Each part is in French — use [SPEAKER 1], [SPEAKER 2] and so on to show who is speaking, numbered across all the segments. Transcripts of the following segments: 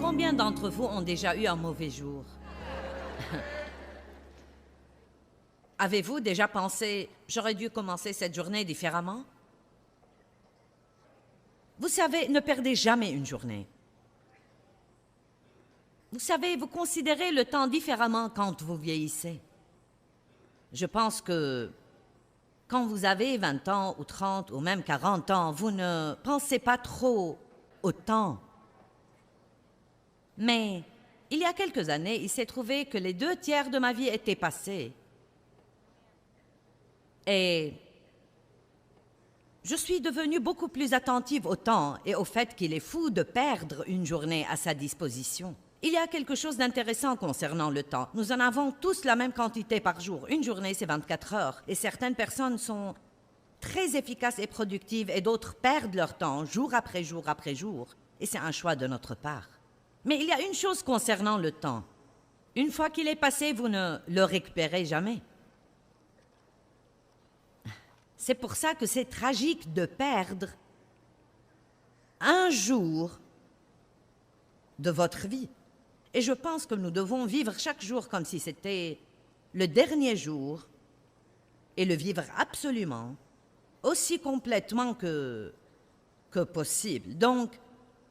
[SPEAKER 1] Combien d'entre vous ont déjà eu un mauvais jour? Avez-vous déjà pensé, j'aurais dû commencer cette journée différemment? Vous savez, ne perdez jamais une journée. Vous savez, vous considérez le temps différemment quand vous vieillissez. Je pense que quand vous avez 20 ans ou 30 ou même 40 ans, vous ne pensez pas trop au temps. Mais il y a quelques années, il s'est trouvé que les 2 tiers de ma vie étaient passés. Et je suis devenue beaucoup plus attentive au temps et au fait qu'il est fou de perdre une journée à sa disposition. Il y a quelque chose d'intéressant concernant le temps. Nous en avons tous la même quantité par jour. Une journée, c'est 24 heures. Et certaines personnes sont très efficaces et productives et d'autres perdent leur temps jour après jour après jour. Et c'est un choix de notre part. Mais il y a une chose concernant le temps. Une fois qu'il est passé, vous ne le récupérez jamais. C'est pour ça que c'est tragique de perdre un jour de votre vie. Et je pense que nous devons vivre chaque jour comme si c'était le dernier jour et le vivre absolument, aussi complètement que possible. Donc,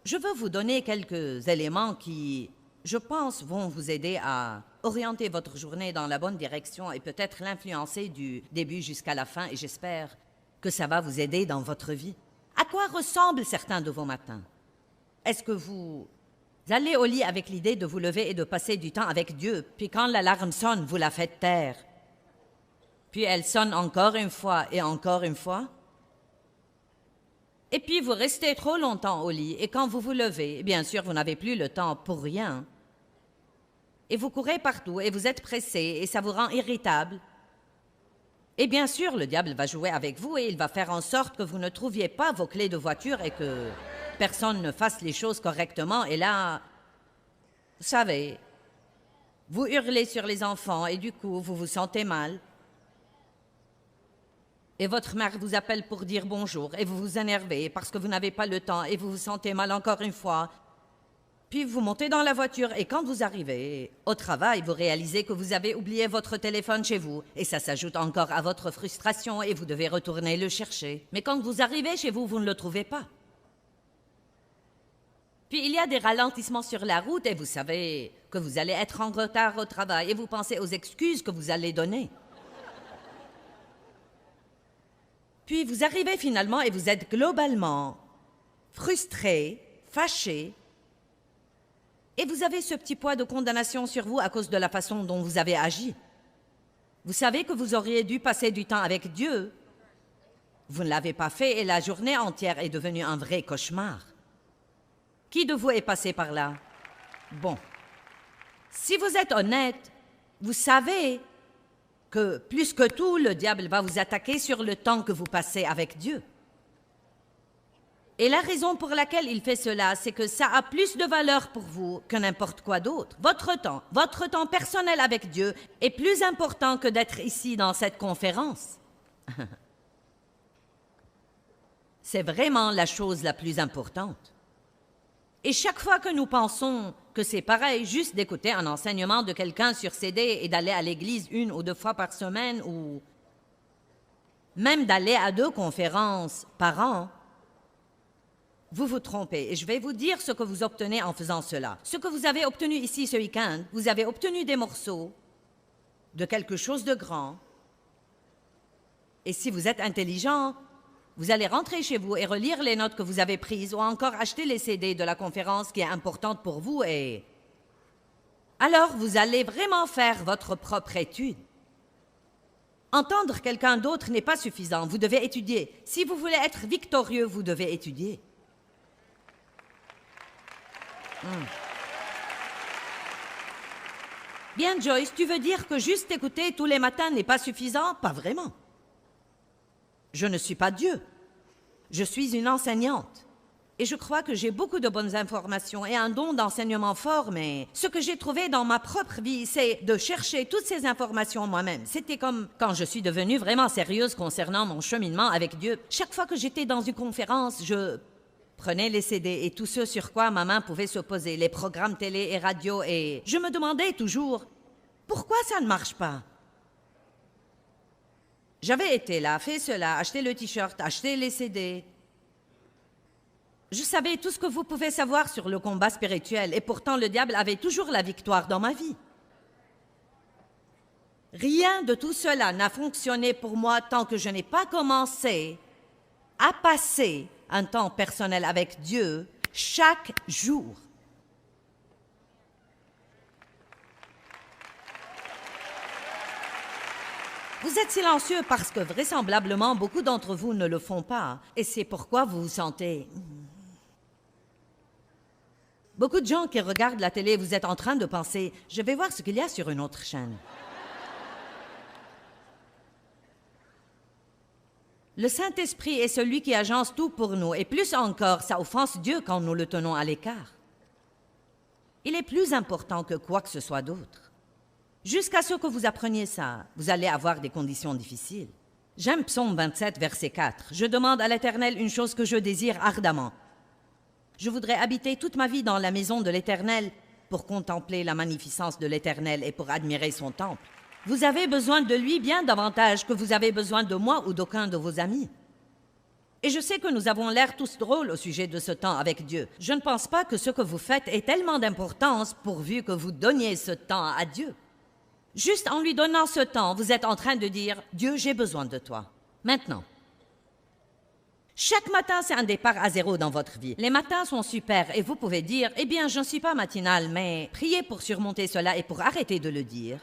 [SPEAKER 1] je veux vous donner quelques éléments qui, je pense, vont vous aider à orienter votre journée dans la bonne direction et peut-être l'influencer du début jusqu'à la fin, et j'espère que ça va vous aider dans votre vie. À quoi ressemblent certains de vos matins? Est-ce que vous allez au lit avec l'idée de vous lever et de passer du temps avec Dieu, puis quand l'alarme sonne, vous la faites taire? Puis elle sonne encore une fois et encore une fois? Et puis vous restez trop longtemps au lit, et quand vous vous levez, bien sûr, vous n'avez plus le temps pour rien. Et vous courez partout, et vous êtes pressé, et ça vous rend irritable. Et bien sûr, le diable va jouer avec vous, et il va faire en sorte que vous ne trouviez pas vos clés de voiture et que personne ne fasse les choses correctement. Et là, vous savez, vous hurlez sur les enfants, et du coup, vous vous sentez mal. Et votre mère vous appelle pour dire bonjour, et vous vous énervez parce que vous n'avez pas le temps, et vous vous sentez mal encore une fois. Puis vous montez dans la voiture, et quand vous arrivez au travail, vous réalisez que vous avez oublié votre téléphone chez vous, et ça s'ajoute encore à votre frustration, et vous devez retourner le chercher. Mais quand vous arrivez chez vous, vous ne le trouvez pas. Puis il y a des ralentissements sur la route, et vous savez que vous allez être en retard au travail, et vous pensez aux excuses que vous allez donner. Puis vous arrivez finalement et vous êtes globalement frustré, fâché, et vous avez ce petit poids de condamnation sur vous à cause de la façon dont vous avez agi. Vous savez que vous auriez dû passer du temps avec Dieu. Vous ne l'avez pas fait et la journée entière est devenue un vrai cauchemar. Qui de vous est passé par là? Bon. Si vous êtes honnête, vous savez que plus que tout, le diable va vous attaquer sur le temps que vous passez avec Dieu. Et la raison pour laquelle il fait cela, c'est que ça a plus de valeur pour vous que n'importe quoi d'autre. Votre temps personnel avec Dieu est plus important que d'être ici dans cette conférence. C'est vraiment la chose la plus importante. Et chaque fois que nous pensons que c'est pareil juste d'écouter un enseignement de quelqu'un sur CD et d'aller à l'église 1 ou 2 fois par semaine ou même d'aller à 2 conférences par an, vous vous trompez. Et je vais vous dire ce que vous obtenez en faisant cela. Ce que vous avez obtenu ici ce week-end, vous avez obtenu des morceaux de quelque chose de grand. Et si vous êtes intelligent, vous allez rentrer chez vous et relire les notes que vous avez prises ou encore acheter les CD de la conférence qui est importante pour vous et alors vous allez vraiment faire votre propre étude. Entendre quelqu'un d'autre n'est pas suffisant. Vous devez étudier. Si vous voulez être victorieux, vous devez étudier. Bien, Joyce, tu veux dire que juste écouter tous les matins n'est pas suffisant? Pas vraiment. Je ne suis pas Dieu. Je suis une enseignante. Et je crois que j'ai beaucoup de bonnes informations et un don d'enseignement fort, mais ce que j'ai trouvé dans ma propre vie, c'est de chercher toutes ces informations moi-même. C'était comme quand je suis devenue vraiment sérieuse concernant mon cheminement avec Dieu. Chaque fois que j'étais dans une conférence, je Prenez les CD et tout ce sur quoi ma main pouvait se poser, les programmes télé et radio, et je me demandais toujours, pourquoi ça ne marche pas? J'avais été là, fait cela, acheté le t-shirt, acheté les CD. Je savais tout ce que vous pouvez savoir sur le combat spirituel, et pourtant le diable avait toujours la victoire dans ma vie. Rien de tout cela n'a fonctionné pour moi tant que je n'ai pas commencé à passer un temps personnel avec Dieu chaque jour. Vous êtes silencieux parce que vraisemblablement beaucoup d'entre vous ne le font pas, et c'est pourquoi vous vous sentez... Beaucoup de gens qui regardent la télé, vous êtes en train de penser « Je vais voir ce qu'il y a sur une autre chaîne ». Le Saint-Esprit est celui qui agence tout pour nous, et plus encore, ça offense Dieu quand nous le tenons à l'écart. Il est plus important que quoi que ce soit d'autre. Jusqu'à ce que vous appreniez ça, vous allez avoir des conditions difficiles. J'aime Psaume 27, verset 4. « Je demande à l'Éternel une chose que je désire ardemment. Je voudrais habiter toute ma vie dans la maison de l'Éternel pour contempler la magnificence de l'Éternel et pour admirer son temple. » Vous avez besoin de lui bien davantage que vous avez besoin de moi ou d'aucun de vos amis. Et je sais que nous avons l'air tous drôles au sujet de ce temps avec Dieu. Je ne pense pas que ce que vous faites ait tellement d'importance pourvu que vous donniez ce temps à Dieu. Juste en lui donnant ce temps, vous êtes en train de dire « Dieu, j'ai besoin de toi. » Maintenant. Chaque matin, c'est un départ à zéro dans votre vie. Les matins sont super et vous pouvez dire « Eh bien, je ne suis pas matinale, mais priez pour surmonter cela et pour arrêter de le dire. »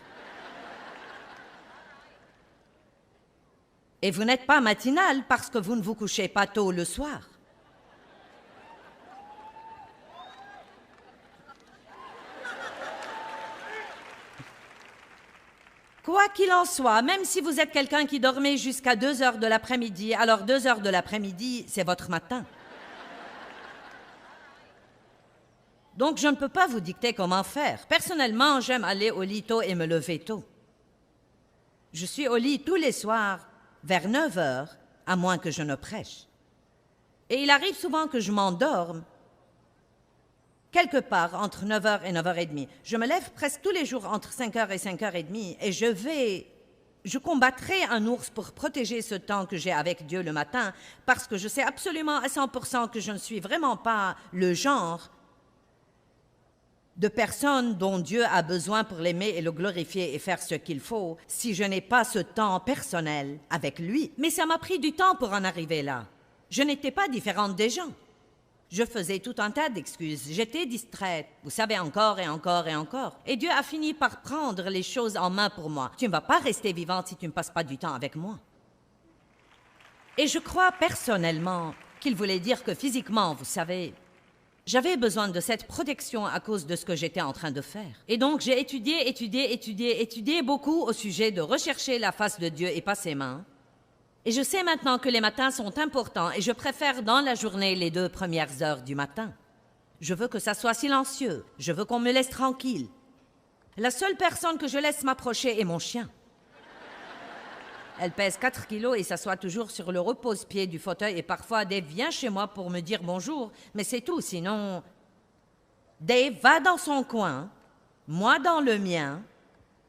[SPEAKER 1] Et vous n'êtes pas matinal parce que vous ne vous couchez pas tôt le soir. Quoi qu'il en soit, même si vous êtes quelqu'un qui dormait jusqu'à 2 heures de l'après-midi, alors 2 heures de l'après-midi, c'est votre matin. Donc, je ne peux pas vous dicter comment faire. Personnellement, j'aime aller au lit tôt et me lever tôt. Je suis au lit tous les soirs, vers 9 heures, à moins que je ne prêche. Et il arrive souvent que je m'endorme quelque part entre 9 heures et 9h30. Je me lève presque tous les jours entre 5 heures et 5h30 et je combattrai un ours pour protéger ce temps que j'ai avec Dieu le matin parce que je sais absolument à 100% que je ne suis vraiment pas le genre de personne dont Dieu a besoin pour l'aimer et le glorifier et faire ce qu'il faut si je n'ai pas ce temps personnel avec lui. Mais ça m'a pris du temps pour en arriver là. Je n'étais pas différente des gens. Je faisais tout un tas d'excuses. J'étais distraite. Vous savez, encore et encore et encore. Et Dieu a fini par prendre les choses en main pour moi. Tu ne vas pas rester vivante si tu ne passes pas du temps avec moi. Et je crois personnellement qu'il voulait dire que physiquement, vous savez, j'avais besoin de cette protection à cause de ce que j'étais en train de faire. Et donc, j'ai étudié beaucoup au sujet de rechercher la face de Dieu et pas ses mains. Et je sais maintenant que les matins sont importants et je préfère dans la journée les 2 premières heures du matin. Je veux que ça soit silencieux. Je veux qu'on me laisse tranquille. La seule personne que je laisse m'approcher est mon chien. Elle pèse 4 kilos et s'assoit toujours sur le repose-pied du fauteuil et parfois Dave vient chez moi pour me dire bonjour, mais c'est tout. Sinon, Dave va dans son coin, moi dans le mien.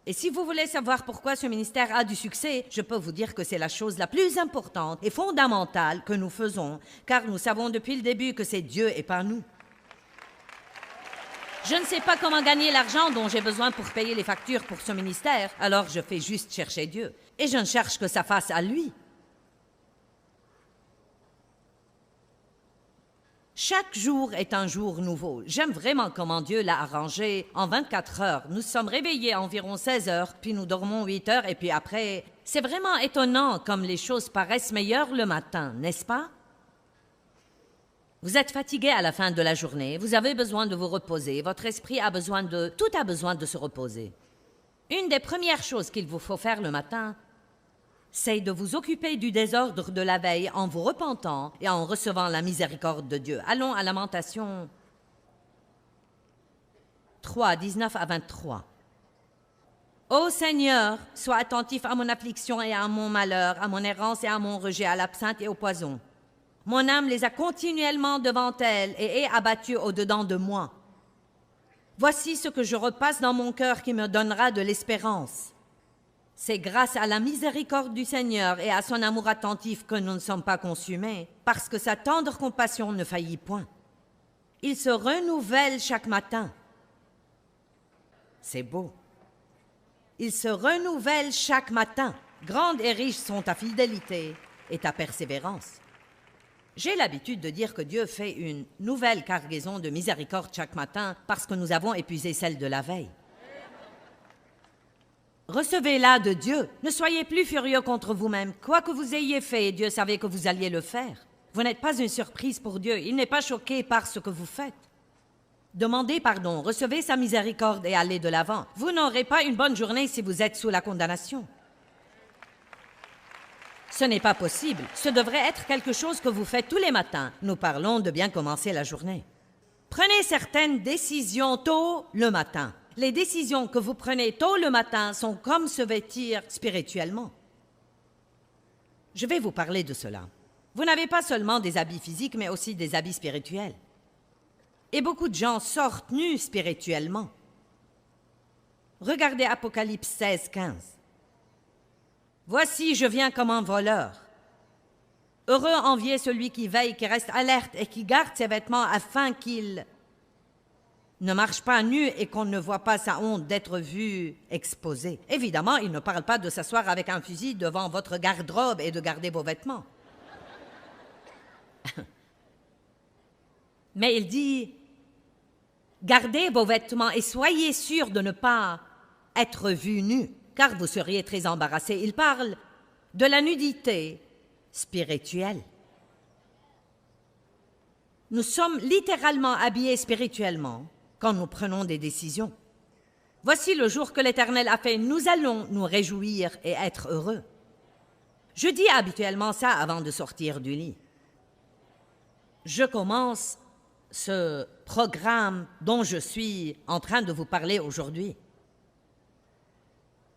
[SPEAKER 1] Et si vous voulez savoir pourquoi ce ministère a du succès, je peux vous dire que c'est la chose la plus importante et fondamentale que nous faisons, car nous savons depuis le début que c'est Dieu et pas nous. Je ne sais pas comment gagner l'argent dont j'ai besoin pour payer les factures pour ce ministère, alors je fais juste chercher Dieu. Et je ne cherche que sa face à lui. Chaque jour est un jour nouveau. J'aime vraiment comment Dieu l'a arrangé en 24 heures. Nous sommes réveillés à environ 16 heures, puis nous dormons 8 heures, et puis après... C'est vraiment étonnant comme les choses paraissent meilleures le matin, n'est-ce pas? Vous êtes fatigué à la fin de la journée, vous avez besoin de vous reposer, votre esprit a besoin de... Tout a besoin de se reposer. Une des premières choses qu'il vous faut faire le matin, c'est de vous occuper du désordre de la veille en vous repentant et en recevant la miséricorde de Dieu. Allons à Lamentations 3, 19 à 23. Ô Seigneur, sois attentif à mon affliction et à mon malheur, à mon errance et à mon rejet, à l'absinthe et au poison. Mon âme les a continuellement devant elle et est abattue au-dedans de moi. Voici ce que je repasse dans mon cœur qui me donnera de l'espérance. C'est grâce à la miséricorde du Seigneur et à son amour attentif que nous ne sommes pas consumés, parce que sa tendre compassion ne faillit point. Il se renouvelle chaque matin. C'est beau. Il se renouvelle chaque matin. Grandes et riches sont ta fidélité et ta persévérance. J'ai l'habitude de dire que Dieu fait une nouvelle cargaison de miséricorde chaque matin parce que nous avons épuisé celle de la veille. Recevez-la de Dieu. Ne soyez plus furieux contre vous-même. Quoi que vous ayez fait, Dieu savait que vous alliez le faire. Vous n'êtes pas une surprise pour Dieu. Il n'est pas choqué par ce que vous faites. Demandez pardon, recevez sa miséricorde et allez de l'avant. Vous n'aurez pas une bonne journée si vous êtes sous la condamnation. Ce n'est pas possible. Ce devrait être quelque chose que vous faites tous les matins. Nous parlons de bien commencer la journée. Prenez certaines décisions tôt le matin. Les décisions que vous prenez tôt le matin sont comme se vêtir spirituellement. Je vais vous parler de cela. Vous n'avez pas seulement des habits physiques, mais aussi des habits spirituels. Et beaucoup de gens sortent nus spirituellement. Regardez Apocalypse 16, 15. Voici, je viens comme un voleur. Heureux envié celui qui veille, qui reste alerte et qui garde ses vêtements afin qu'il ne marche pas nu et qu'on ne voit pas sa honte d'être vu exposé. Évidemment, il ne parle pas de s'asseoir avec un fusil devant votre garde-robe et de garder vos vêtements. Mais il dit, gardez vos vêtements et soyez sûrs de ne pas être vus nus, car vous seriez très embarrassés. Il parle de la nudité spirituelle. Nous sommes littéralement habillés spirituellement quand nous prenons des décisions. Voici le jour que l'Éternel a fait, nous allons nous réjouir et être heureux. Je dis habituellement ça avant de sortir du lit. Je commence ce programme dont je suis en train de vous parler aujourd'hui.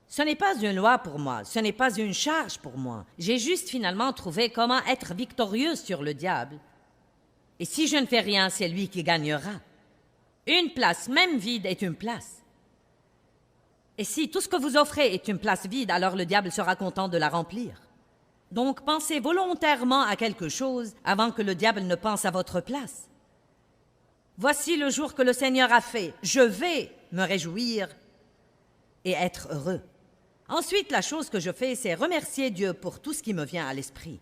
[SPEAKER 1] Ce n'est pas une loi pour moi, ce n'est pas une charge pour moi. J'ai juste finalement trouvé comment être victorieuse sur le diable. Et si je ne fais rien, c'est lui qui gagnera. Une place, même vide, est une place. Et si tout ce que vous offrez est une place vide, alors le diable sera content de la remplir. Donc pensez volontairement à quelque chose avant que le diable ne pense à votre place. Voici le jour que le Seigneur a fait. Je vais me réjouir et être heureux. Ensuite, la chose que je fais, c'est remercier Dieu pour tout ce qui me vient à l'esprit.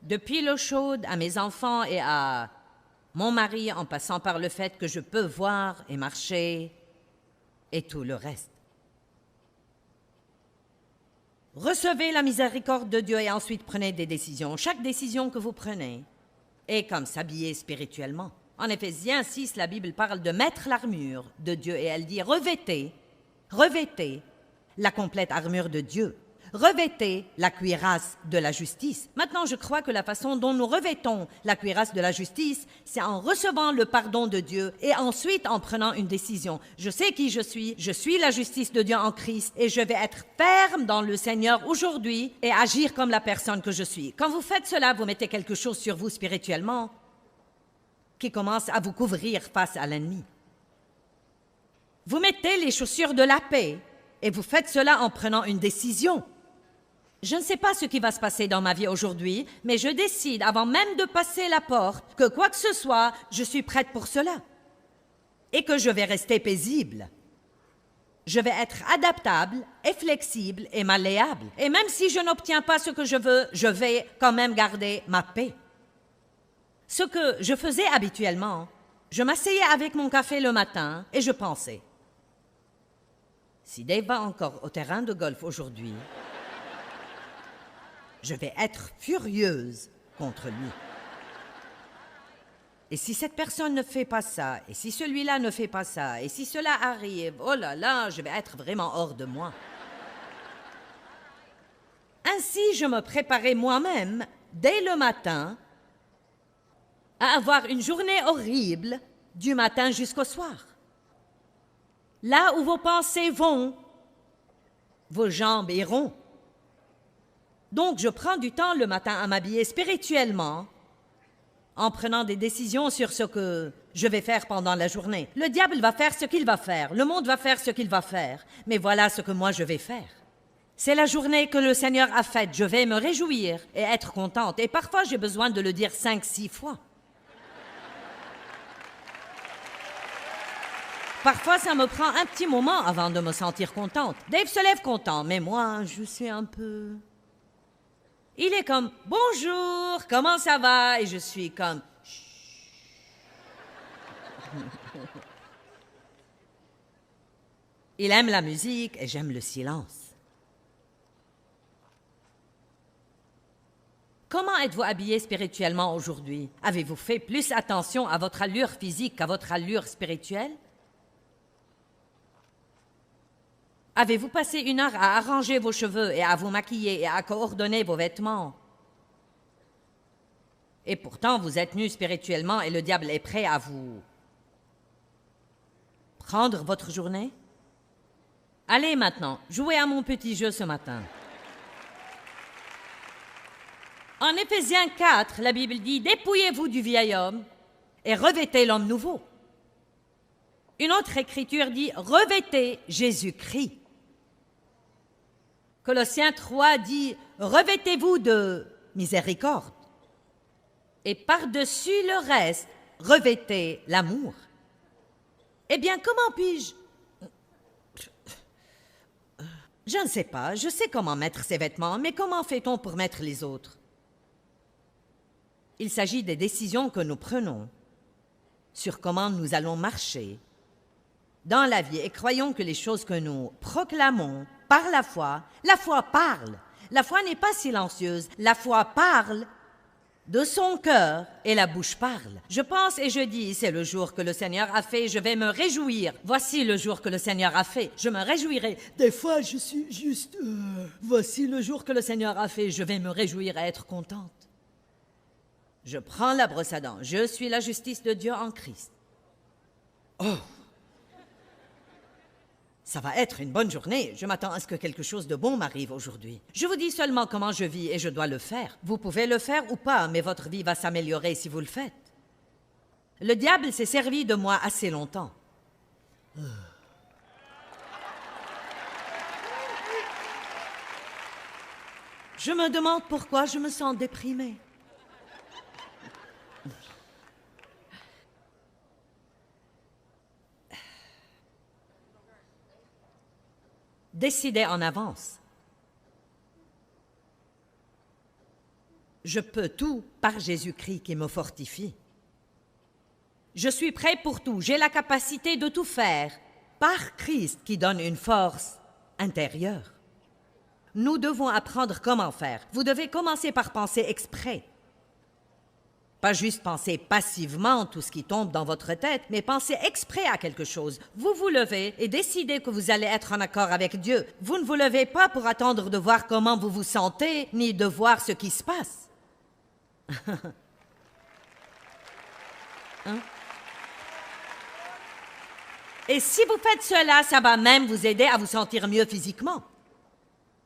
[SPEAKER 1] Depuis l'eau chaude à mes enfants et à mon mari, en passant par le fait que je peux voir et marcher et tout le reste. Recevez la miséricorde de Dieu et ensuite prenez des décisions. Chaque décision que vous prenez est comme s'habiller spirituellement. En Éphésiens 6, la Bible parle de mettre l'armure de Dieu et elle dit « Revêtez la complète armure de Dieu. Revêtez la cuirasse de la justice. » Maintenant, je crois que la façon dont nous revêtons la cuirasse de la justice, c'est en recevant le pardon de Dieu et ensuite en prenant une décision. Je sais qui je suis la justice de Dieu en Christ et je vais être ferme dans le Seigneur aujourd'hui et agir comme la personne que je suis. Quand vous faites cela, vous mettez quelque chose sur vous spirituellement qui commence à vous couvrir face à l'ennemi. Vous mettez les chaussures de la paix et vous faites cela en prenant une décision. Je ne sais pas ce qui va se passer dans ma vie aujourd'hui, mais je décide, avant même de passer la porte, que quoi que ce soit, je suis prête pour cela. Et que je vais rester paisible. Je vais être adaptable et flexible et malléable. Et même si je n'obtiens pas ce que je veux, je vais quand même garder ma paix. Ce que je faisais habituellement, je m'asseyais avec mon café le matin et je pensais, si Dave va encore au terrain de golf aujourd'hui, je vais être furieuse contre lui. Et si cette personne ne fait pas ça, et si celui-là ne fait pas ça, et si cela arrive, oh là là, je vais être vraiment hors de moi. Ainsi, je me préparais moi-même, dès le matin, à avoir une journée horrible du matin jusqu'au soir. Là où vos pensées vont, vos jambes iront. Donc, je prends du temps le matin à m'habiller spirituellement en prenant des décisions sur ce que je vais faire pendant la journée. Le diable va faire ce qu'il va faire, le monde va faire ce qu'il va faire, mais voilà ce que moi je vais faire. C'est la journée que le Seigneur a faite, je vais me réjouir et être contente, et parfois j'ai besoin de le dire 5-6 fois. Parfois, ça me prend un petit moment avant de me sentir contente. Dave se lève content, mais moi, je suis un peu... Il est comme « Bonjour, comment ça va ?» Et je suis comme « Chut. » Il aime la musique et j'aime le silence. Comment êtes-vous habillé spirituellement aujourd'hui? Avez-vous fait plus attention à votre allure physique qu'à votre allure spirituelle? Avez-vous passé 1 heure à arranger vos cheveux et à vous maquiller et à coordonner vos vêtements? Et pourtant, vous êtes nus spirituellement et le diable est prêt à vous prendre votre journée? Allez maintenant, jouez à mon petit jeu ce matin. En Éphésiens 4, la Bible dit « Dépouillez-vous du vieil homme et revêtez l'homme nouveau ». Une autre écriture dit « Revêtez Jésus-Christ ». Colossiens 3 dit « Revêtez-vous de miséricorde ». Et par-dessus le reste, revêtez l'amour. Eh bien, comment puis-je... Je ne sais pas, je sais comment mettre ces vêtements, mais comment fait-on pour mettre les autres? Il s'agit des décisions que nous prenons sur comment nous allons marcher dans la vie et croyons que les choses que nous proclamons par la foi parle. La foi n'est pas silencieuse, la foi parle de son cœur et la bouche parle. Je pense et je dis, c'est le jour que le Seigneur a fait, je vais me réjouir. Voici le jour que le Seigneur a fait, je me réjouirai. Des fois, je suis juste... Voici le jour que le Seigneur a fait, je vais me réjouir et être contente. Je prends la brosse à dents, je suis la justice de Dieu en Christ. Oh! Ça va être une bonne journée. Je m'attends à ce que quelque chose de bon m'arrive aujourd'hui. Je vous dis seulement comment je vis et je dois le faire. Vous pouvez le faire ou pas, mais votre vie va s'améliorer si vous le faites. Le diable s'est servi de moi assez longtemps. Je me demande pourquoi je me sens déprimée. Décidez en avance. Je peux tout par Jésus-Christ qui me fortifie. Je suis prêt pour tout. J'ai la capacité de tout faire par Christ qui donne une force intérieure. Nous devons apprendre comment faire. Vous devez commencer par penser exprès. Pas juste penser passivement tout ce qui tombe dans votre tête, mais penser exprès à quelque chose. Vous vous levez et décidez que vous allez être en accord avec Dieu. Vous ne vous levez pas pour attendre de voir comment vous vous sentez, ni de voir ce qui se passe. Hein? Et si vous faites cela, ça va même vous aider à vous sentir mieux physiquement.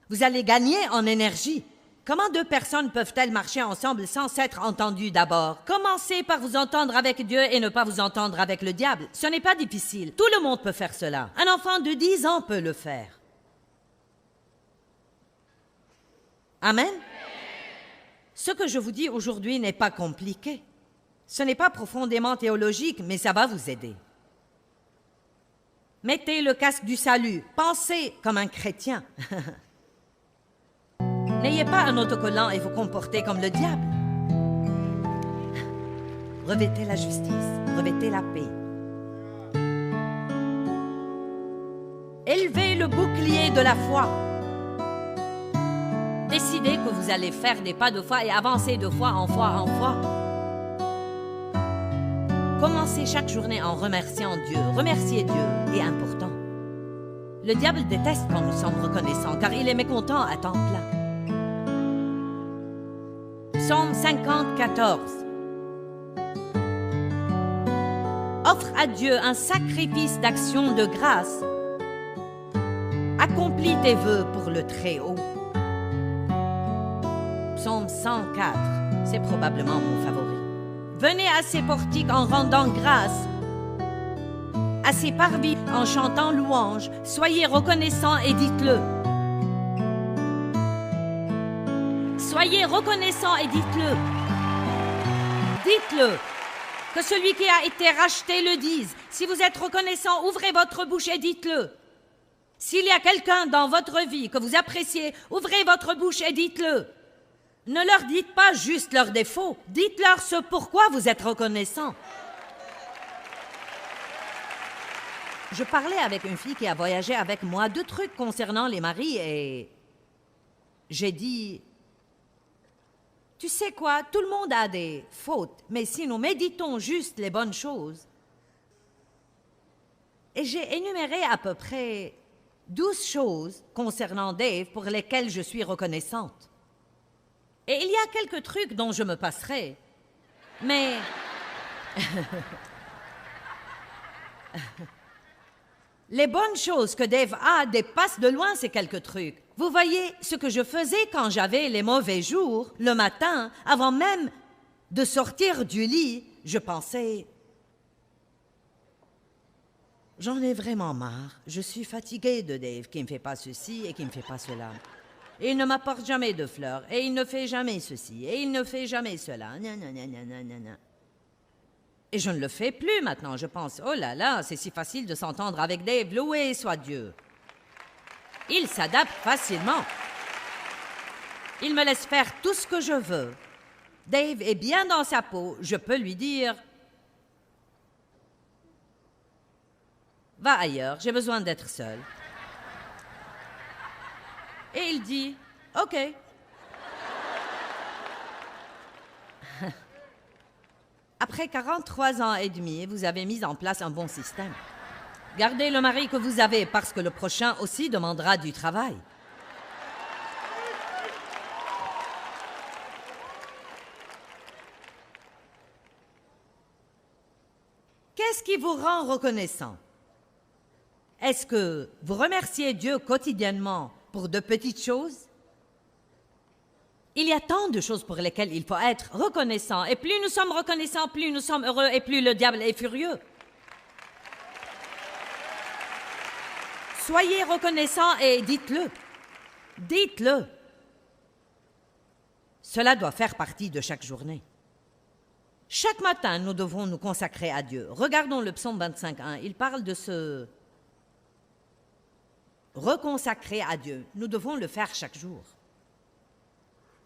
[SPEAKER 1] Vous allez gagner en énergie. Comment 2 personnes peuvent-elles marcher ensemble sans s'être entendues d'abord? Commencez par vous entendre avec Dieu et ne pas vous entendre avec le diable. Ce n'est pas difficile. Tout le monde peut faire cela. Un enfant de 10 ans peut le faire. Amen? Ce que je vous dis aujourd'hui n'est pas compliqué. Ce n'est pas profondément théologique, mais ça va vous aider. Mettez le casque du salut. Pensez comme un chrétien. N'ayez pas un autocollant et vous comportez comme le diable. Revêtez la justice, revêtez la paix. Élevez le bouclier de la foi. Décidez que vous allez faire des pas de foi et avancer de foi en foi en foi. Commencez chaque journée en remerciant Dieu. Remercier Dieu est important. Le diable déteste quand nous sommes reconnaissants, car il est mécontent à temps plein. Psaume 54. Offre à Dieu un sacrifice d'action de grâce. Accomplis tes vœux pour le Très-Haut. Psaume 104, c'est probablement mon favori. Venez à ses portiques en rendant grâce, à ses parvis en chantant louange. Soyez reconnaissants et dites-le. Soyez reconnaissants et dites-le. Dites-le. Que celui qui a été racheté le dise. Si vous êtes reconnaissant, ouvrez votre bouche et dites-le. S'il y a quelqu'un dans votre vie que vous appréciez, ouvrez votre bouche et dites-le. Ne leur dites pas juste leurs défauts, dites-leur ce pourquoi vous êtes reconnaissant. Je parlais avec une fille qui a voyagé avec moi 2 trucs concernant les maris et j'ai dit, tu sais quoi, tout le monde a des fautes, mais si nous méditons juste les bonnes choses. Et j'ai énuméré à peu près 12 choses concernant Dave pour lesquelles je suis reconnaissante. Et il y a quelques trucs dont je me passerai. Mais... les bonnes choses que Dave a dépassent de loin ces quelques trucs. Vous voyez, ce que je faisais quand j'avais les mauvais jours, le matin, avant même de sortir du lit, je pensais... J'en ai vraiment marre. Je suis fatiguée de Dave qui ne me fait pas ceci et qui ne me fait pas cela. Il ne m'apporte jamais de fleurs, et il ne fait jamais ceci, et il ne fait jamais cela. Gna, gna, gna, gna, gna, gna. Et je ne le fais plus maintenant. Je pense, oh là là, c'est si facile de s'entendre avec Dave, loué soit Dieu. Il s'adapte facilement. Il me laisse faire tout ce que je veux. Dave est bien dans sa peau. Je peux lui dire, va ailleurs, j'ai besoin d'être seul. Et il dit, OK. Après 43 ans et demi, vous avez mis en place un bon système. Gardez le mari que vous avez parce que le prochain aussi demandera du travail. Qu'est-ce qui vous rend reconnaissant? Est-ce que vous remerciez Dieu quotidiennement pour de petites choses? Il y a tant de choses pour lesquelles il faut être reconnaissant. Et plus nous sommes reconnaissants, plus nous sommes heureux et plus le diable est furieux. Soyez reconnaissants et dites-le. Dites-le. Cela doit faire partie de chaque journée. Chaque matin, nous devons nous consacrer à Dieu. Regardons le psaume 25:1. Il parle de se reconsacrer à Dieu. Nous devons le faire chaque jour.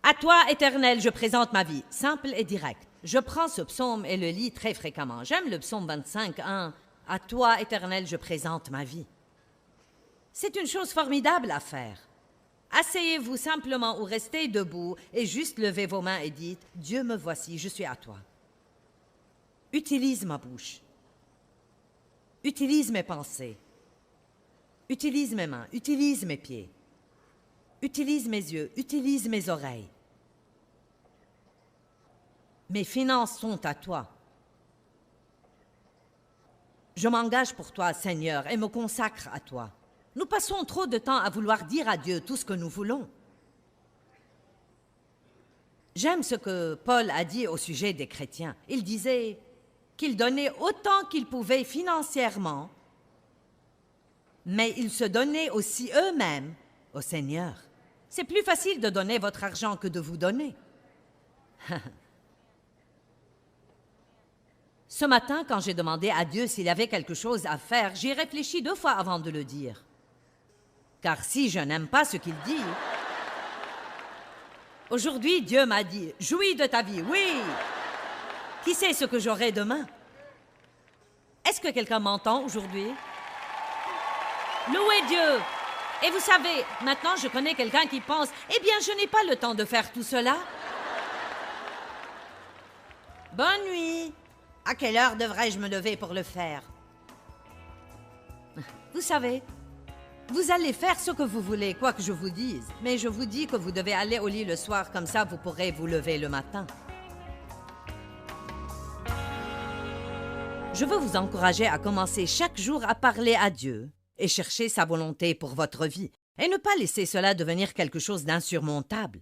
[SPEAKER 1] À toi, Éternel, je présente ma vie. Simple et direct. Je prends ce psaume et le lis très fréquemment. J'aime le psaume 25:1. À toi, Éternel, je présente ma vie. C'est une chose formidable à faire. Asseyez-vous simplement ou restez debout et juste levez vos mains et dites, Dieu me voici, je suis à toi. Utilise ma bouche. Utilise mes pensées. Utilise mes mains, utilise mes pieds. Utilise mes yeux, utilise mes oreilles. Mes finances sont à toi. Je m'engage pour toi, Seigneur, et me consacre à toi. Nous passons trop de temps à vouloir dire à Dieu tout ce que nous voulons. J'aime ce que Paul a dit au sujet des chrétiens. Il disait qu'ils donnaient autant qu'ils pouvaient financièrement, mais ils se donnaient aussi eux-mêmes au Seigneur. C'est plus facile de donner votre argent que de vous donner. Ce matin, quand j'ai demandé à Dieu s'il y avait quelque chose à faire, j'y ai réfléchi 2 fois avant de le dire. Car si je n'aime pas ce qu'il dit... Aujourd'hui, Dieu m'a dit, jouis de ta vie, oui! Qui sait ce que j'aurai demain? Est-ce que quelqu'un m'entend aujourd'hui? Louez Dieu! Et vous savez, maintenant je connais quelqu'un qui pense, eh bien, je n'ai pas le temps de faire tout cela. Bonne nuit! À quelle heure devrais-je me lever pour le faire? Vous savez, vous allez faire ce que vous voulez, quoi que je vous dise. Mais je vous dis que vous devez aller au lit le soir, comme ça vous pourrez vous lever le matin. Je veux vous encourager à commencer chaque jour à parler à Dieu et chercher sa volonté pour votre vie, et ne pas laisser cela devenir quelque chose d'insurmontable.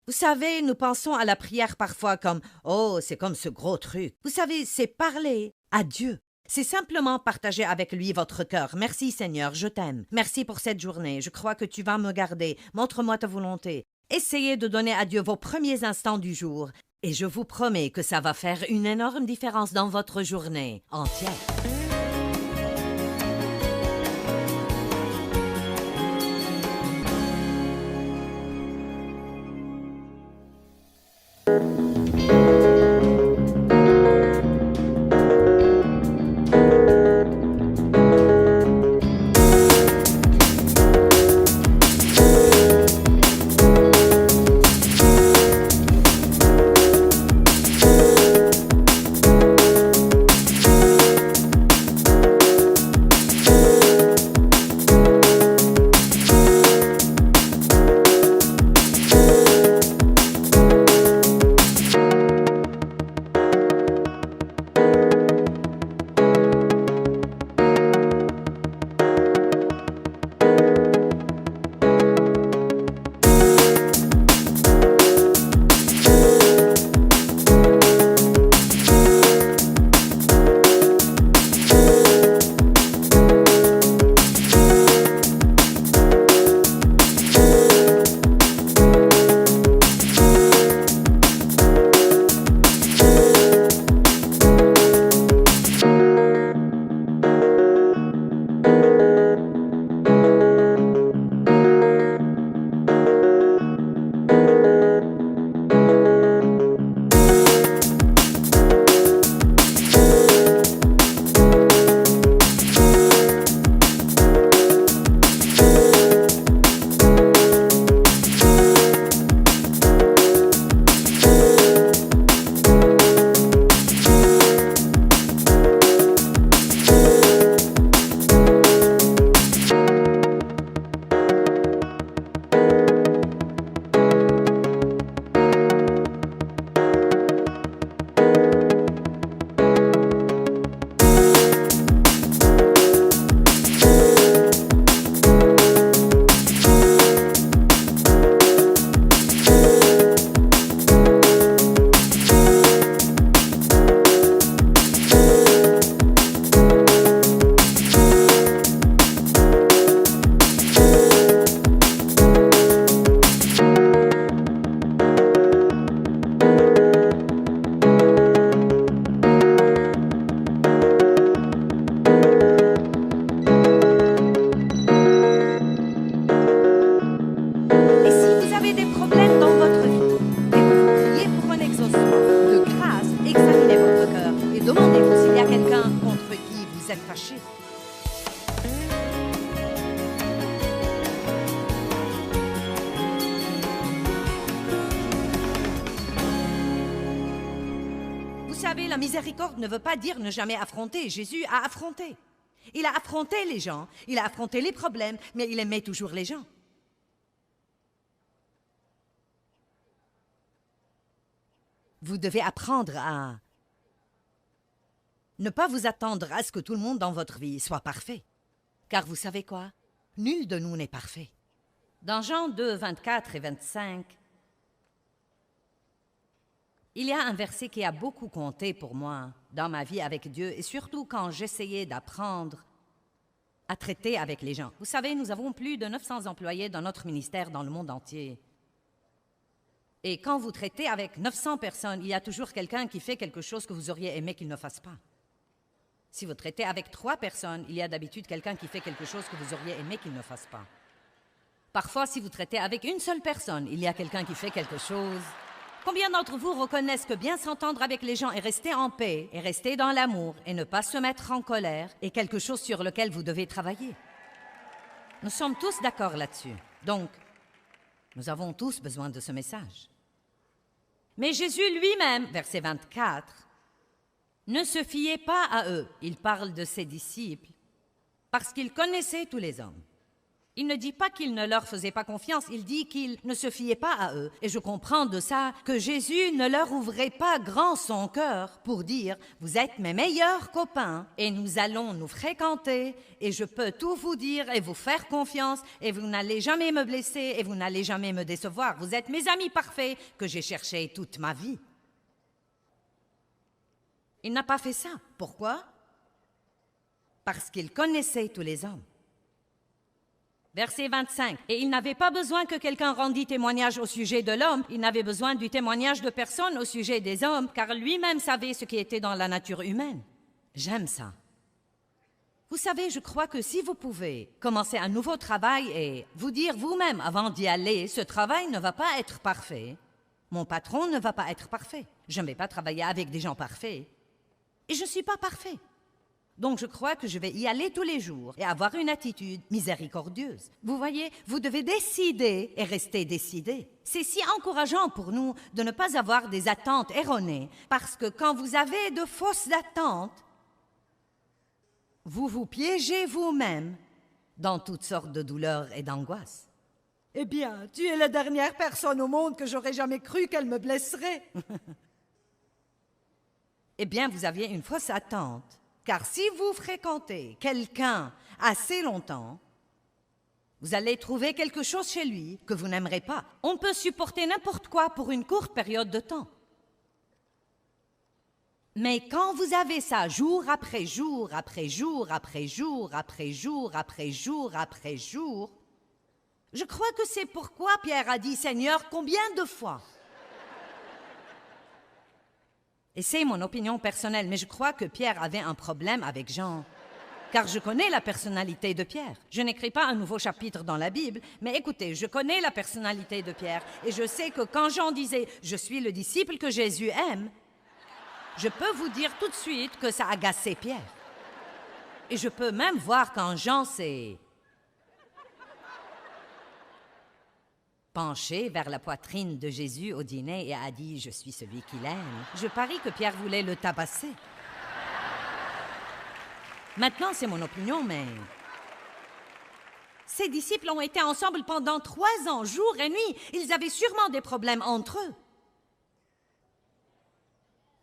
[SPEAKER 1] Vous savez, nous pensons à la prière parfois comme « Oh, c'est comme ce gros truc ». Vous savez, c'est parler à Dieu. C'est simplement partager avec lui votre cœur. Merci Seigneur, je t'aime. Merci pour cette journée. Je crois que tu vas me garder. Montre-moi ta volonté. Essayez de donner à Dieu vos premiers instants du jour. Et je vous promets que ça va faire une énorme différence dans votre journée entière. Vous savez, la miséricorde ne veut pas dire ne jamais affronter. Jésus a affronté. Il a affronté les gens, il a affronté les problèmes, mais il aimait toujours les gens. Vous devez apprendre à ne pas vous attendre à ce que tout le monde dans votre vie soit parfait. Car vous savez quoi? Nul de nous n'est parfait. Dans Jean 2, 24 et 25, il y a un verset qui a beaucoup compté pour moi dans ma vie avec Dieu et surtout quand j'essayais d'apprendre à traiter avec les gens. Vous savez, nous avons plus de 900 employés dans notre ministère dans le monde entier. Et quand vous traitez avec 900 personnes, il y a toujours quelqu'un qui fait quelque chose que vous auriez aimé qu'il ne fasse pas. Si vous traitez avec 3 personnes, il y a d'habitude quelqu'un qui fait quelque chose que vous auriez aimé qu'il ne fasse pas. Parfois, si vous traitez avec une seule personne, il y a quelqu'un qui fait quelque chose. Combien d'entre vous reconnaissent que bien s'entendre avec les gens et rester en paix, et rester dans l'amour, et ne pas se mettre en colère, est quelque chose sur lequel vous devez travailler? Nous sommes tous d'accord là-dessus. Donc, nous avons tous besoin de ce message. Mais Jésus lui-même, verset 24, ne se fiait pas à eux. Il parle de ses disciples, parce qu'il connaissait tous les hommes. Il ne dit pas qu'il ne leur faisait pas confiance, il dit qu'il ne se fiait pas à eux. Et je comprends de ça que Jésus ne leur ouvrait pas grand son cœur pour dire « Vous êtes mes meilleurs copains et nous allons nous fréquenter et je peux tout vous dire et vous faire confiance et vous n'allez jamais me blesser et vous n'allez jamais me décevoir. Vous êtes mes amis parfaits que j'ai cherchés toute ma vie. » Il n'a pas fait ça. Pourquoi? Parce qu'il connaissait tous les hommes. Verset 25. « Et il n'avait pas besoin que quelqu'un rendît témoignage au sujet de l'homme, il n'avait besoin du témoignage de personne au sujet des hommes, car lui-même savait ce qui était dans la nature humaine. » J'aime ça. Vous savez, je crois que si vous pouvez commencer un nouveau travail et vous dire vous-même avant d'y aller, ce travail ne va pas être parfait, mon patron ne va pas être parfait, je ne vais pas travailler avec des gens parfaits, et je ne suis pas parfait. Donc je crois que je vais y aller tous les jours et avoir une attitude miséricordieuse. Vous voyez, vous devez décider et rester décidé. C'est si encourageant pour nous de ne pas avoir des attentes erronées, parce que quand vous avez de fausses attentes, vous vous piégez vous-même dans toutes sortes de douleurs et d'angoisses. Eh bien, tu es la dernière personne au monde que j'aurais jamais cru qu'elle me blesserait. Eh bien, vous aviez une fausse attente. Car si vous fréquentez quelqu'un assez longtemps, vous allez trouver quelque chose chez lui que vous n'aimerez pas. On peut supporter n'importe quoi pour une courte période de temps. Mais quand vous avez ça jour après jour, après jour, après jour, après jour, après jour, après jour, je crois que c'est pourquoi Pierre a dit « Seigneur, combien de fois ?» Et c'est mon opinion personnelle, mais je crois que Pierre avait un problème avec Jean. Car je connais la personnalité de Pierre. Je n'écris pas un nouveau chapitre dans la Bible, mais écoutez, je connais la personnalité de Pierre. Et je sais que quand Jean disait « Je suis le disciple que Jésus aime », je peux vous dire tout de suite que ça agaçait Pierre. Et je peux même voir quand Jean s'est penché vers la poitrine de Jésus au dîner et a dit « Je suis celui qu'il aime ». Je parie que Pierre voulait le tabasser. Maintenant, c'est mon opinion, mais ses disciples ont été ensemble pendant 3 ans, jour et nuit. Ils avaient sûrement des problèmes entre eux.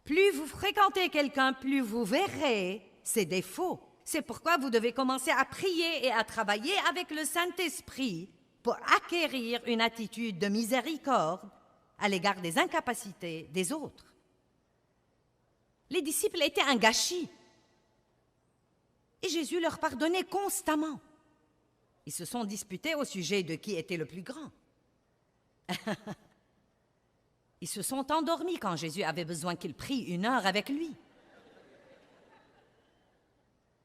[SPEAKER 1] Plus vous fréquentez quelqu'un, plus vous verrez ses défauts. C'est pourquoi vous devez commencer à prier et à travailler avec le Saint-Esprit pour acquérir une attitude de miséricorde à l'égard des incapacités des autres. Les disciples étaient un gâchis. Et Jésus leur pardonnait constamment. Ils se sont disputés au sujet de qui était le plus grand. Ils se sont endormis quand Jésus avait besoin qu'il prie 1 heure avec lui.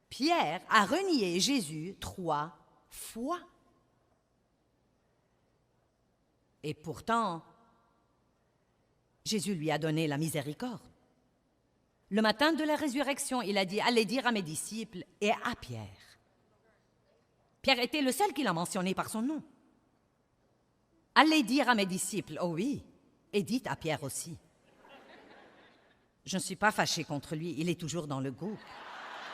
[SPEAKER 1] Pierre a renié Jésus 3 fois. Et pourtant, Jésus lui a donné la miséricorde. Le matin de la résurrection, il a dit « Allez dire à mes disciples et à Pierre ». Pierre était le seul qui l'a mentionné par son nom. « Allez dire à mes disciples », oh oui, et dites à Pierre aussi. Je ne suis pas fâchée contre lui, il est toujours dans le groupe.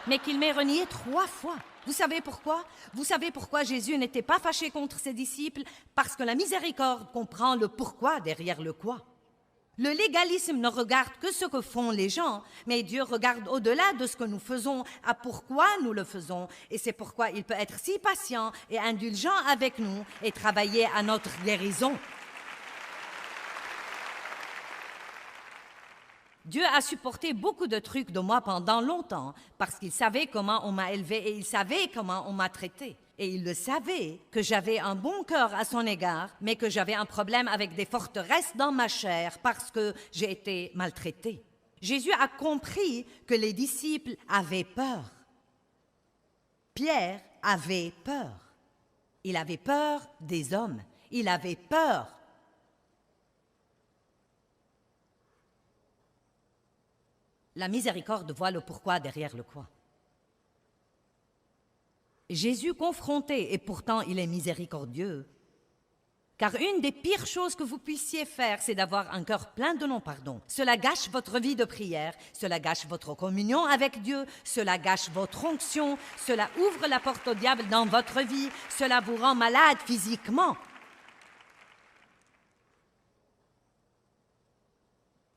[SPEAKER 1] Mais qu'il m'ait renié 3 fois. Vous savez pourquoi? Vous savez pourquoi Jésus n'était pas fâché contre ses disciples? Parce que la miséricorde comprend le pourquoi derrière le quoi. Le légalisme ne regarde que ce que font les gens, mais Dieu regarde au-delà de ce que nous faisons, à pourquoi nous le faisons. Et c'est pourquoi il peut être si patient et indulgent avec nous et travailler à notre guérison. Dieu a supporté beaucoup de trucs de moi pendant longtemps parce qu'il savait comment on m'a élevé et il savait comment on m'a traité. Et il le savait que j'avais un bon cœur à son égard, mais que j'avais un problème avec des forteresses dans ma chair parce que j'ai été maltraitée. Jésus a compris que les disciples avaient peur. Pierre avait peur. Il avait peur des hommes. Il avait peur. La miséricorde voit le pourquoi derrière le quoi. Jésus confronté, et pourtant il est miséricordieux, Car une des pires choses que vous puissiez faire, c'est d'avoir un cœur plein de non-pardon. Cela gâche votre vie de prière, cela gâche votre communion avec Dieu, cela gâche votre onction, cela ouvre la porte au diable dans votre vie, cela vous rend malade physiquement.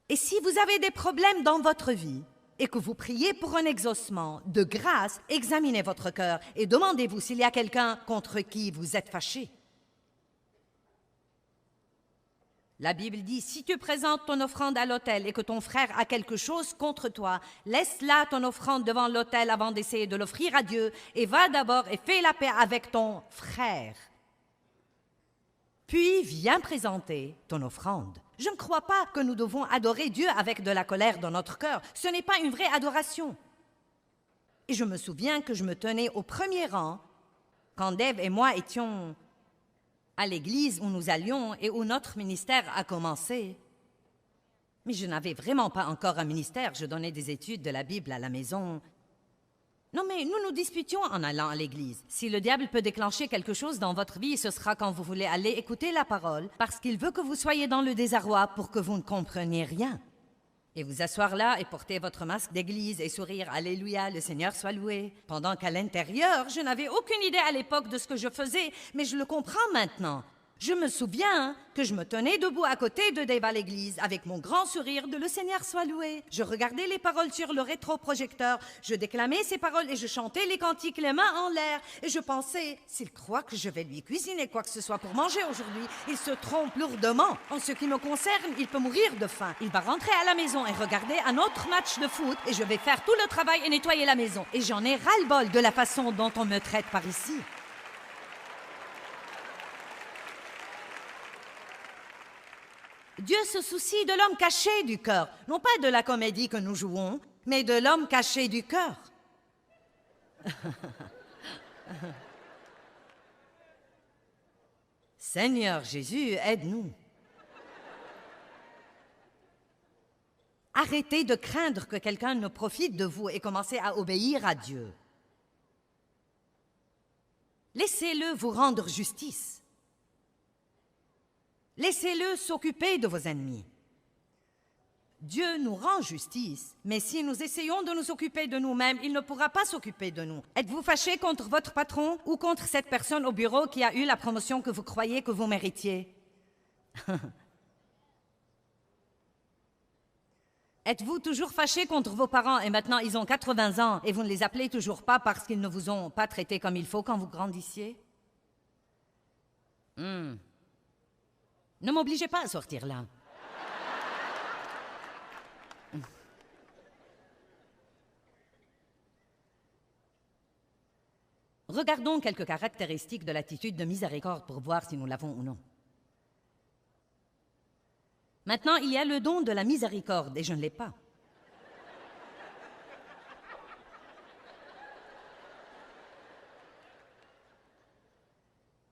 [SPEAKER 1] Et si vous avez des problèmes dans votre vie et que vous priez pour un exaucement, de grâce, examinez votre cœur et demandez-vous s'il y a quelqu'un contre qui vous êtes fâché. La Bible dit, si tu présentes ton offrande à l'autel et que ton frère a quelque chose contre toi, laisse là ton offrande devant l'autel avant d'essayer de l'offrir à Dieu et va d'abord et fais la paix avec ton frère. Puis viens présenter ton offrande. Je ne crois pas que nous devons adorer Dieu avec de la colère dans notre cœur. Ce n'est pas une vraie adoration. Et je me souviens que je me tenais au premier rang quand Dave et moi étions à l'église où nous allions et où notre ministère a commencé. Mais je n'avais vraiment pas encore un ministère. Je donnais des études de la Bible à la maison. Non, mais nous nous disputions en allant à l'église. Si le diable peut déclencher quelque chose dans votre vie, ce sera quand vous voulez aller écouter la parole, parce qu'il veut que vous soyez dans le désarroi pour que vous ne compreniez rien. Et vous asseoir là et porter votre masque d'église et sourire « Alléluia, le Seigneur soit loué », pendant qu'à l'intérieur, je n'avais aucune idée à l'époque de ce que je faisais, mais je le comprends maintenant. Je me souviens que je me tenais debout à côté de Dave à l'église avec mon grand sourire de « Le Seigneur soit loué ». Je regardais les paroles sur le rétroprojecteur, je déclamais ces paroles et je chantais les cantiques les mains en l'air. Et je pensais, s'il croit que je vais lui cuisiner quoi que ce soit pour manger aujourd'hui, il se trompe lourdement. En ce qui me concerne, il peut mourir de faim. Il va rentrer à la maison et regarder un autre match de foot et je vais faire tout le travail et nettoyer la maison. Et j'en ai ras-le-bol de la façon dont on me traite par ici. Dieu se soucie de l'homme caché du cœur, non pas de la comédie que nous jouons, mais de l'homme caché du cœur. Seigneur Jésus, aide-nous. Arrêtez de craindre que quelqu'un ne profite de vous et commencez à obéir à Dieu. Laissez-le vous rendre justice. Laissez-le s'occuper de vos ennemis. Dieu nous rend justice, mais si nous essayons de nous occuper de nous-mêmes, il ne pourra pas s'occuper de nous. Êtes-vous fâché contre votre patron ou contre cette personne au bureau qui a eu la promotion que vous croyez que vous méritiez? Êtes-vous toujours fâché contre vos parents et maintenant ils ont 80 ans et vous ne les appelez toujours pas parce qu'ils ne vous ont pas traité comme il faut quand vous grandissiez? Ne m'obligez pas à sortir là. Regardons quelques caractéristiques de l'attitude de miséricorde pour voir si nous l'avons ou non. Maintenant, il y a le don de la miséricorde et je ne l'ai pas.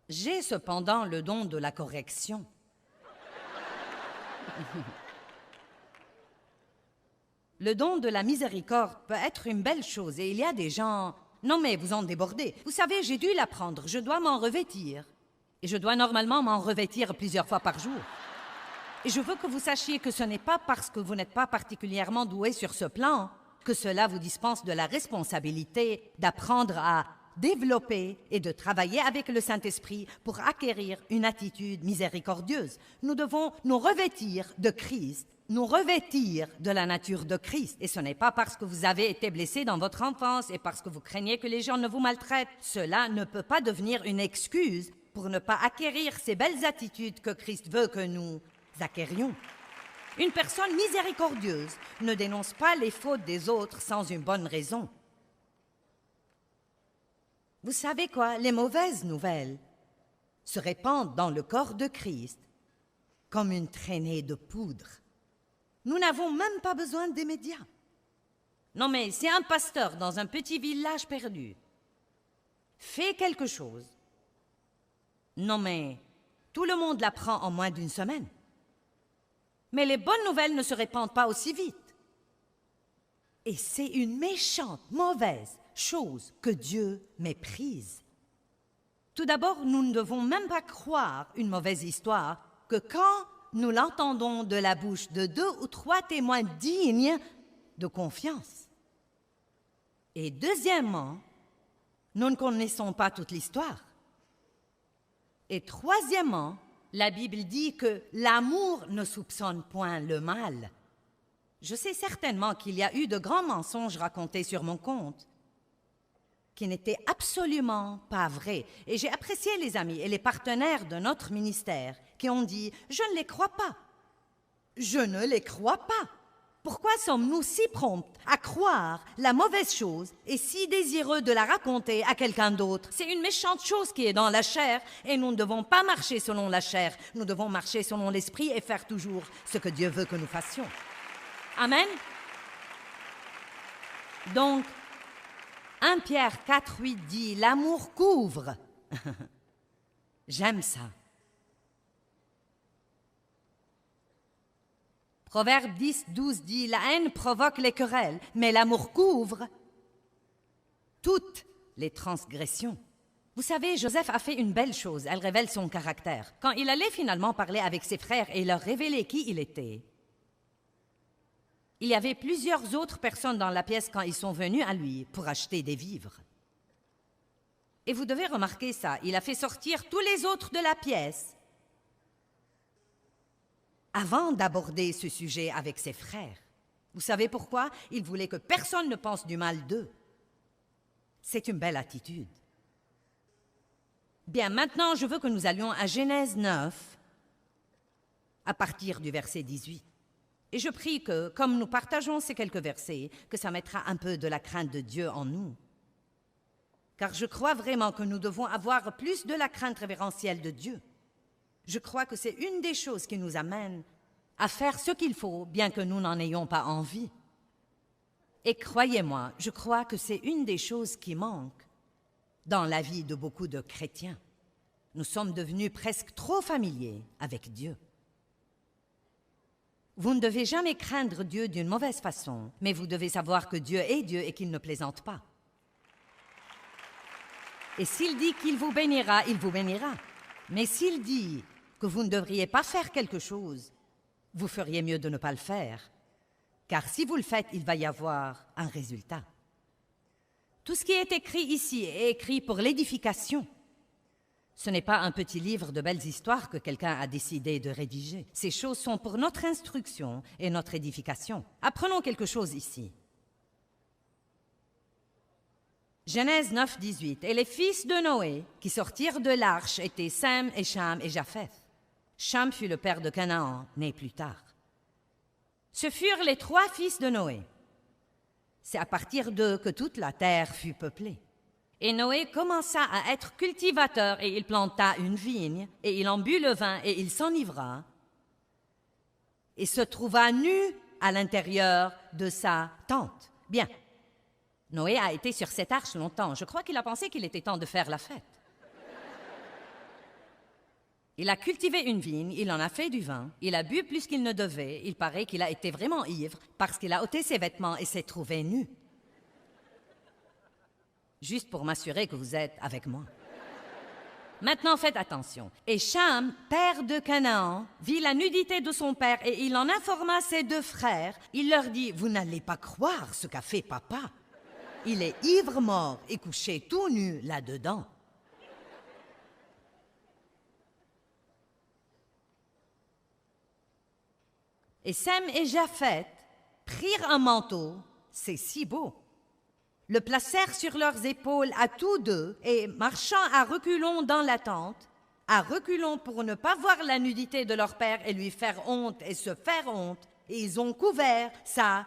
[SPEAKER 1] J'ai cependant le don de la correction. Le don de la miséricorde peut être une belle chose et il y a des gens... Non mais vous en débordez. Vous savez, j'ai dû l'apprendre, je dois m'en revêtir. Et je dois normalement m'en revêtir plusieurs fois par jour. Et je veux que vous sachiez que ce n'est pas parce que vous n'êtes pas particulièrement doué sur ce plan que cela vous dispense de la responsabilité d'apprendre à développer et de travailler avec le Saint-Esprit pour acquérir une attitude miséricordieuse. Nous devons nous revêtir de Christ, nous revêtir de la nature de Christ. Et ce n'est pas parce que vous avez été blessé dans votre enfance et parce que vous craignez que les gens ne vous maltraitent. Cela ne peut pas devenir une excuse pour ne pas acquérir ces belles attitudes que Christ veut que nous acquérions. Une personne miséricordieuse ne dénonce pas les fautes des autres sans une bonne raison. Vous savez quoi? Les mauvaises nouvelles se répandent dans le corps de Christ comme une traînée de poudre. Nous n'avons même pas besoin des médias. Non mais si un pasteur dans un petit village perdu fait quelque chose, non mais tout le monde l'apprend en moins d'une semaine. Mais les bonnes nouvelles ne se répandent pas aussi vite. Et c'est une méchante, mauvaise chose que Dieu méprise. Tout d'abord, nous ne devons même pas croire une mauvaise histoire que quand nous l'entendons de la bouche de 2 ou 3 témoins dignes de confiance. Et deuxièmement, nous ne connaissons pas toute l'histoire. Et troisièmement, la Bible dit que l'amour ne soupçonne point le mal. Je sais certainement qu'il y a eu de grands mensonges racontés sur mon compte qui n'étaient absolument pas vrais. Et j'ai apprécié les amis et les partenaires de notre ministère qui ont dit « Je ne les crois pas. Je ne les crois pas. » Pourquoi sommes-nous si prompts à croire la mauvaise chose et si désireux de la raconter à quelqu'un d'autre? C'est une méchante chose qui est dans la chair et nous ne devons pas marcher selon la chair. Nous devons marcher selon l'esprit et faire toujours ce que Dieu veut que nous fassions. Amen. Donc, 1 Pierre 4,8 dit « L'amour couvre ». J'aime ça. Proverbe 10,12 dit « La haine provoque les querelles, mais l'amour couvre toutes les transgressions. » Vous savez, Joseph a fait une belle chose, elle révèle son caractère. Quand il allait finalement parler avec ses frères et leur révéler qui il était, il y avait plusieurs autres personnes dans la pièce quand ils sont venus à lui pour acheter des vivres. Et vous devez remarquer ça, il a fait sortir tous les autres de la pièce avant d'aborder ce sujet avec ses frères. Vous savez pourquoi? Il voulait que personne ne pense du mal d'eux. C'est une belle attitude. Bien, maintenant, je veux que nous allions à Genèse 9, à partir du verset 18. Et je prie que, comme nous partageons ces quelques versets, que ça mettra un peu de la crainte de Dieu en nous. Car je crois vraiment que nous devons avoir plus de la crainte révérentielle de Dieu. Je crois que c'est une des choses qui nous amène à faire ce qu'il faut, bien que nous n'en ayons pas envie. Et croyez-moi, je crois que c'est une des choses qui manque dans la vie de beaucoup de chrétiens. Nous sommes devenus presque trop familiers avec Dieu. Vous ne devez jamais craindre Dieu d'une mauvaise façon, mais vous devez savoir que Dieu est Dieu et qu'il ne plaisante pas. Et s'il dit qu'il vous bénira, il vous bénira. Mais s'il dit que vous ne devriez pas faire quelque chose, vous feriez mieux de ne pas le faire. Car si vous le faites, il va y avoir un résultat. Tout ce qui est écrit ici est écrit pour l'édification. Ce n'est pas un petit livre de belles histoires que quelqu'un a décidé de rédiger. Ces choses sont pour notre instruction et notre édification. Apprenons quelque chose ici. Genèse 9, 18. Et les fils de Noé qui sortirent de l'arche étaient Sem et Cham et Japheth. Cham fut le père de Canaan, né plus tard. Ce furent les 3 fils de Noé. C'est à partir d'eux que toute la terre fut peuplée. Et Noé commença à être cultivateur et il planta une vigne et il en but le vin et il s'enivra et se trouva nu à l'intérieur de sa tente. Bien, Noé a été sur cette arche longtemps. Je crois qu'il a pensé qu'il était temps de faire la fête. Il a cultivé une vigne, il en a fait du vin, il a bu plus qu'il ne devait. Il paraît qu'il a été vraiment ivre parce qu'il a ôté ses vêtements et s'est trouvé nu. Juste pour m'assurer que vous êtes avec moi. Maintenant, faites attention. Et Cham, père de Canaan, vit la nudité de son père et il en informa ses 2 frères. Il leur dit, « Vous n'allez pas croire ce qu'a fait papa. Il est ivre-mort et couché tout nu là-dedans. » Et Sem et Japheth prirent un manteau, c'est si beau, le placèrent sur leurs épaules à tous 2 et, marchant à reculons dans la tente, à reculons pour ne pas voir la nudité de leur père et lui faire honte et se faire honte, et ils ont couvert sa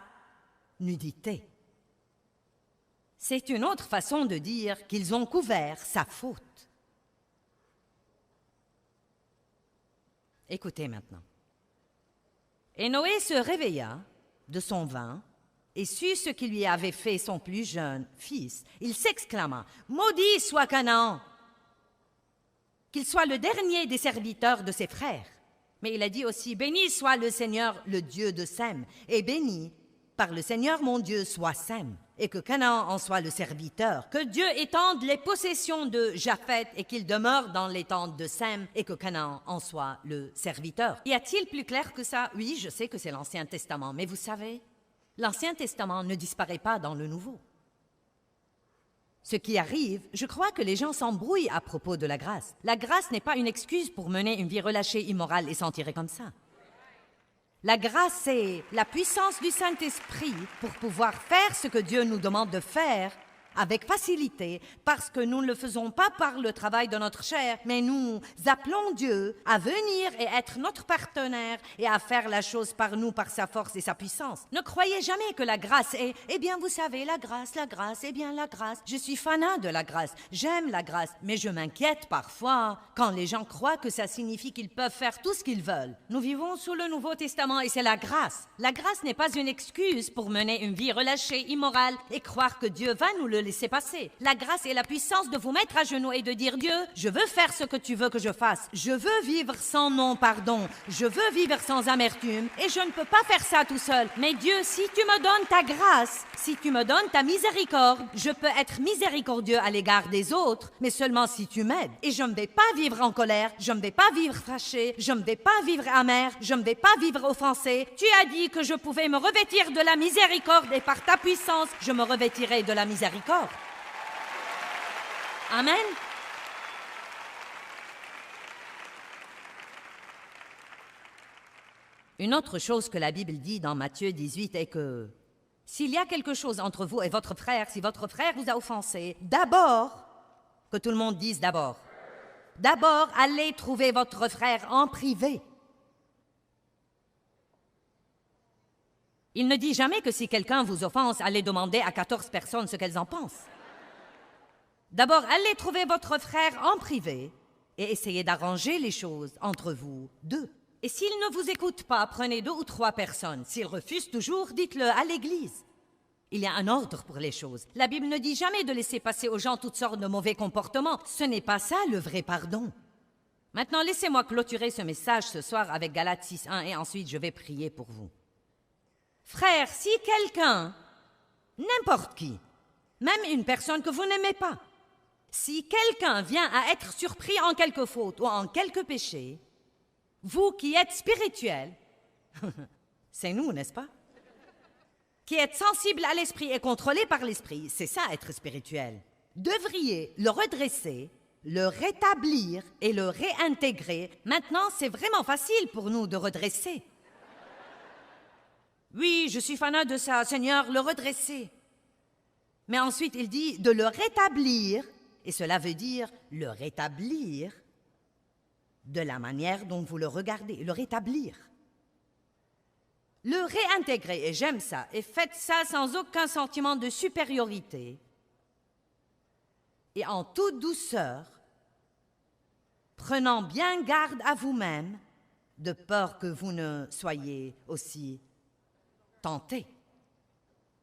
[SPEAKER 1] nudité. C'est une autre façon de dire qu'ils ont couvert sa faute. Écoutez maintenant. Et Noé se réveilla de son vin et sut ce qui lui avait fait son plus jeune fils. Il s'exclama, « Maudit soit Canaan, qu'il soit le dernier des serviteurs de ses frères. » Mais il a dit aussi, « Béni soit le Seigneur, le Dieu de Sem, et béni par le Seigneur mon Dieu soit Sem. » et que Canaan en soit le serviteur. Que Dieu étende les possessions de Japheth et qu'il demeure dans les tentes de Sem et que Canaan en soit le serviteur. Y a-t-il plus clair que ça? Oui, je sais que c'est l'Ancien Testament, mais vous savez, l'Ancien Testament ne disparaît pas dans le Nouveau. Ce qui arrive, je crois que les gens s'embrouillent à propos de la grâce. La grâce n'est pas une excuse pour mener une vie relâchée, immorale et s'en tirer comme ça. La grâce, c'est la puissance du Saint-Esprit pour pouvoir faire ce que Dieu nous demande de faire avec facilité, parce que nous ne le faisons pas par le travail de notre chair, mais nous appelons Dieu à venir et être notre partenaire et à faire la chose par nous, par sa force et sa puissance. Ne croyez jamais que la grâce est, eh bien vous savez, la grâce, eh bien la grâce. Je suis fanat de la grâce, j'aime la grâce, mais je m'inquiète parfois quand les gens croient que ça signifie qu'ils peuvent faire tout ce qu'ils veulent. Nous vivons sous le Nouveau Testament et c'est la grâce. La grâce n'est pas une excuse pour mener une vie relâchée, immorale et croire que Dieu va nous le laisser passer. La grâce est la puissance de vous mettre à genoux et de dire Dieu, je veux faire ce que tu veux que je fasse. Je veux vivre sans non-pardon. Je veux vivre sans amertume et je ne peux pas faire ça tout seul. Mais Dieu, si tu me donnes ta grâce, si tu me donnes ta miséricorde, je peux être miséricordieux à l'égard des autres, mais seulement si tu m'aides. Et je ne vais pas vivre en colère, je ne vais pas vivre fâché, je ne vais pas vivre amer, je ne vais pas vivre offensé. Tu as dit que je pouvais me revêtir de la miséricorde et par ta puissance, je me revêtirai de la miséricorde. Amen. Une autre chose que la Bible dit dans Matthieu 18 est que s'il y a quelque chose entre vous et votre frère, si votre frère vous a offensé, d'abord, que tout le monde dise d'abord, allez trouver votre frère en privé. Il ne dit jamais que si quelqu'un vous offense, allez demander à 14 personnes ce qu'elles en pensent. D'abord, allez trouver votre frère en privé et essayez d'arranger les choses entre vous deux. Et s'il ne vous écoute pas, prenez 2 ou 3 personnes. S'il refuse toujours, dites-le à l'Église. Il y a un ordre pour les choses. La Bible ne dit jamais de laisser passer aux gens toutes sortes de mauvais comportements. Ce n'est pas ça le vrai pardon. Maintenant, laissez-moi clôturer ce message ce soir avec Galates 6:1 et ensuite je vais prier pour vous. Frères, si quelqu'un, n'importe qui, même une personne que vous n'aimez pas, si quelqu'un vient à être surpris en quelque faute ou en quelque péché, vous qui êtes spirituels, c'est nous, n'est-ce pas? Qui êtes sensibles à l'esprit et contrôlés par l'esprit, c'est ça être spirituel, devriez le redresser, le rétablir et le réintégrer. Maintenant, c'est vraiment facile pour nous de redresser. Oui, je suis fanat de ça, Seigneur, le redresser. Mais ensuite, il dit de le rétablir, et cela veut dire le rétablir de la manière dont vous le regardez, le rétablir. Le réintégrer, et j'aime ça, et faites ça sans aucun sentiment de supériorité, et en toute douceur, prenant bien garde à vous-même, de peur que vous ne soyez aussi tentés.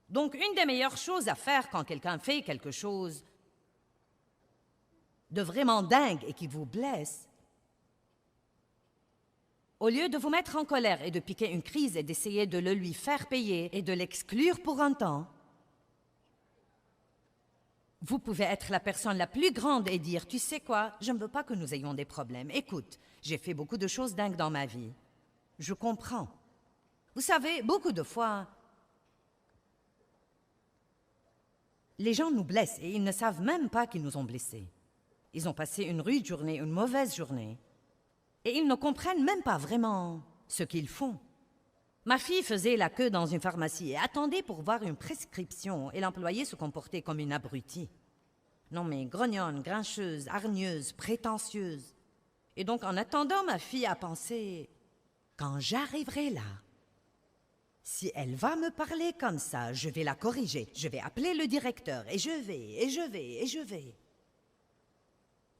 [SPEAKER 1] Donc, une des meilleures choses à faire quand quelqu'un fait quelque chose de vraiment dingue et qui vous blesse, au lieu de vous mettre en colère et de piquer une crise et d'essayer de le lui faire payer et de l'exclure pour un temps, vous pouvez être la personne la plus grande et dire « Tu sais quoi, je ne veux pas que nous ayons des problèmes. Écoute, j'ai fait beaucoup de choses dingues dans ma vie. Je comprends. Vous savez, beaucoup de fois, les gens nous blessent et ils ne savent même pas qu'ils nous ont blessés. Ils ont passé une rude journée, une mauvaise journée, et ils ne comprennent même pas vraiment ce qu'ils font. Ma fille faisait la queue dans une pharmacie et attendait pour voir une prescription, et l'employé se comportait comme une abrutie. Non mais grognonne, grincheuse, hargneuse, prétentieuse. Et donc en attendant, ma fille a pensé, quand j'arriverai là, si elle va me parler comme ça, je vais la corriger, je vais appeler le directeur, et je vais.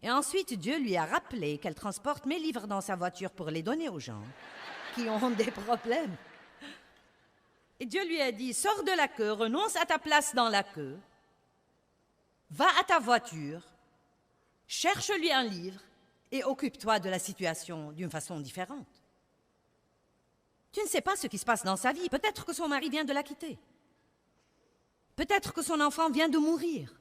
[SPEAKER 1] Et ensuite, Dieu lui a rappelé qu'elle transporte mes livres dans sa voiture pour les donner aux gens qui ont des problèmes. Et Dieu lui a dit, sors de la queue, renonce à ta place dans la queue, va à ta voiture, cherche-lui un livre et occupe-toi de la situation d'une façon différente. Tu ne sais pas ce qui se passe dans sa vie. Peut-être que son mari vient de la quitter. Peut-être que son enfant vient de mourir.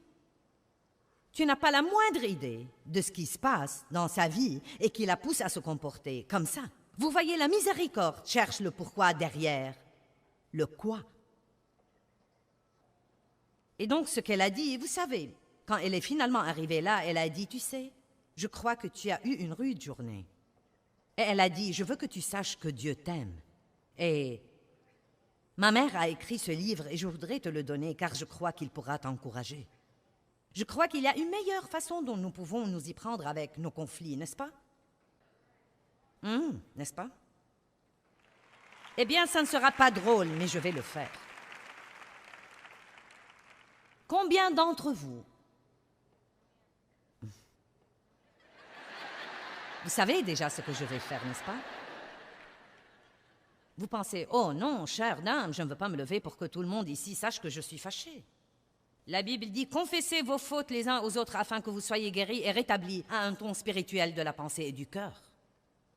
[SPEAKER 1] Tu n'as pas la moindre idée de ce qui se passe dans sa vie et qui la pousse à se comporter comme ça. Vous voyez, la miséricorde cherche le pourquoi derrière le quoi. Et donc, ce qu'elle a dit, vous savez, quand elle est finalement arrivée là, elle a dit, tu sais, je crois que tu as eu une rude journée. Et elle a dit, je veux que tu saches que Dieu t'aime. Et ma mère a écrit ce livre et je voudrais te le donner car je crois qu'il pourra t'encourager. Je crois qu'il y a une meilleure façon dont nous pouvons nous y prendre avec nos conflits, n'est-ce pas? N'est-ce pas? Eh bien, ça ne sera pas drôle, mais je vais le faire. Combien d'entre vous... Vous savez déjà ce que je vais faire, n'est-ce pas? Vous pensez, oh non, chère dame, je ne veux pas me lever pour que tout le monde ici sache que je suis fâché. La Bible dit, confessez vos fautes les uns aux autres afin que vous soyez guéris et rétablis à un ton spirituel de la pensée et du cœur.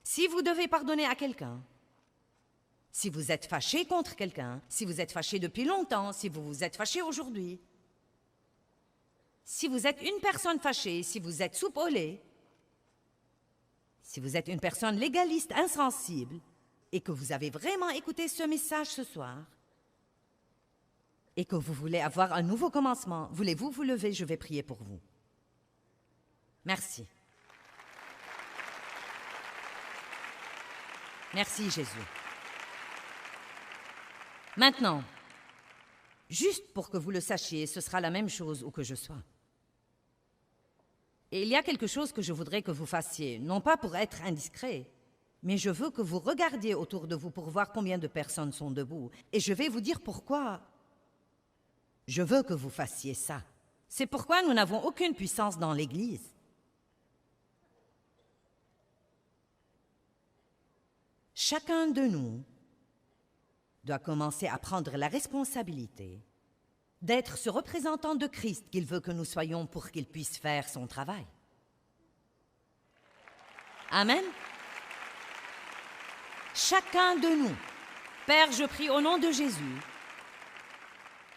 [SPEAKER 1] Si vous devez pardonner à quelqu'un, si vous êtes fâché contre quelqu'un, si vous êtes fâché depuis longtemps, si vous vous êtes fâché aujourd'hui, si vous êtes une personne fâchée, si vous êtes soupe au lait, si vous êtes une personne légaliste, insensible, et que vous avez vraiment écouté ce message ce soir, et que vous voulez avoir un nouveau commencement, voulez-vous vous lever? Je vais prier pour vous. Merci. Merci, Jésus. Maintenant, juste pour que vous le sachiez, ce sera la même chose où que je sois. Et il y a quelque chose que je voudrais que vous fassiez, non pas pour être indiscret, mais je veux que vous regardiez autour de vous pour voir combien de personnes sont debout. Et je vais vous dire pourquoi je veux que vous fassiez ça. C'est pourquoi nous n'avons aucune puissance dans l'Église. Chacun de nous doit commencer à prendre la responsabilité d'être ce représentant de Christ qu'il veut que nous soyons pour qu'il puisse faire son travail. Amen. Chacun de nous. Père, je prie au nom de Jésus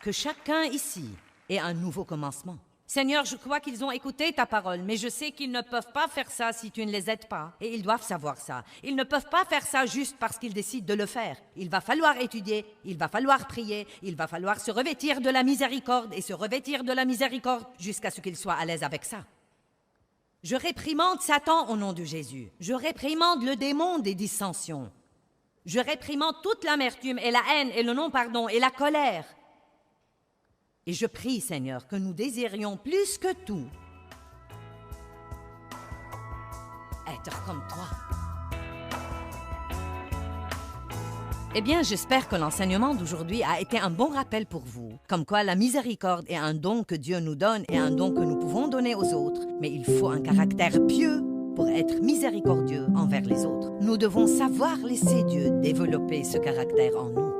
[SPEAKER 1] que chacun ici ait un nouveau commencement. Seigneur, je crois qu'ils ont écouté ta parole, mais je sais qu'ils ne peuvent pas faire ça si tu ne les aides pas. Et ils doivent savoir ça. Ils ne peuvent pas faire ça juste parce qu'ils décident de le faire. Il va falloir étudier, il va falloir prier, il va falloir se revêtir de la miséricorde et se revêtir de la miséricorde jusqu'à ce qu'ils soient à l'aise avec ça. Je réprimande Satan au nom de Jésus. Je réprimande le démon des dissensions. Je réprimande toute l'amertume et la haine et le non-pardon et la colère. Et je prie, Seigneur, que nous désirions plus que tout être comme toi. Eh bien, j'espère que l'enseignement d'aujourd'hui a été un bon rappel pour vous, comme quoi la miséricorde est un don que Dieu nous donne et un don que nous pouvons donner aux autres, mais il faut un caractère pieux pour être miséricordieux envers les autres. Nous devons savoir laisser Dieu développer ce caractère en nous.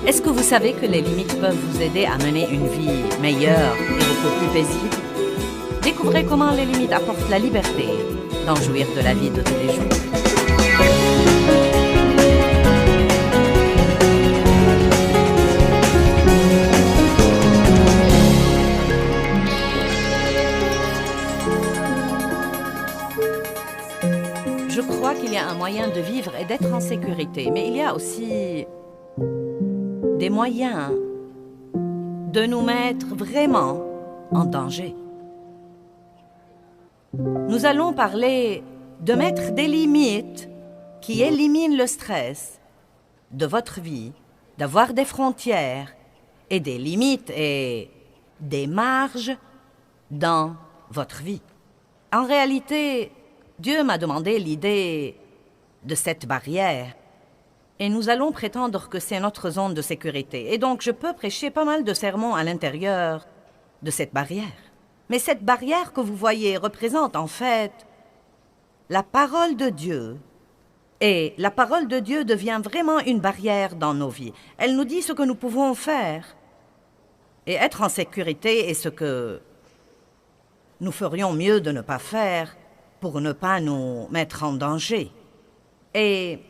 [SPEAKER 1] Est-ce que vous savez que les limites peuvent vous aider à mener une vie meilleure et beaucoup plus paisible? Découvrez comment les limites apportent la liberté d'en jouir de la vie de tous les jours. Je crois qu'il y a un moyen de vivre et d'être en sécurité, mais il y a aussi des moyens de nous mettre vraiment en danger. Nous allons parler de mettre des limites qui éliminent le stress de votre vie, d'avoir des frontières et des limites et des marges dans votre vie. En réalité, Dieu m'a demandé l'idée de cette barrière et nous allons prétendre que c'est notre zone de sécurité. Et donc, je peux prêcher pas mal de sermons à l'intérieur de cette barrière. Mais cette barrière que vous voyez représente en fait la parole de Dieu. Et la parole de Dieu devient vraiment une barrière dans nos vies. Elle nous dit ce que nous pouvons faire. Et être en sécurité est ce que nous ferions mieux de ne pas faire pour ne pas nous mettre en danger. Et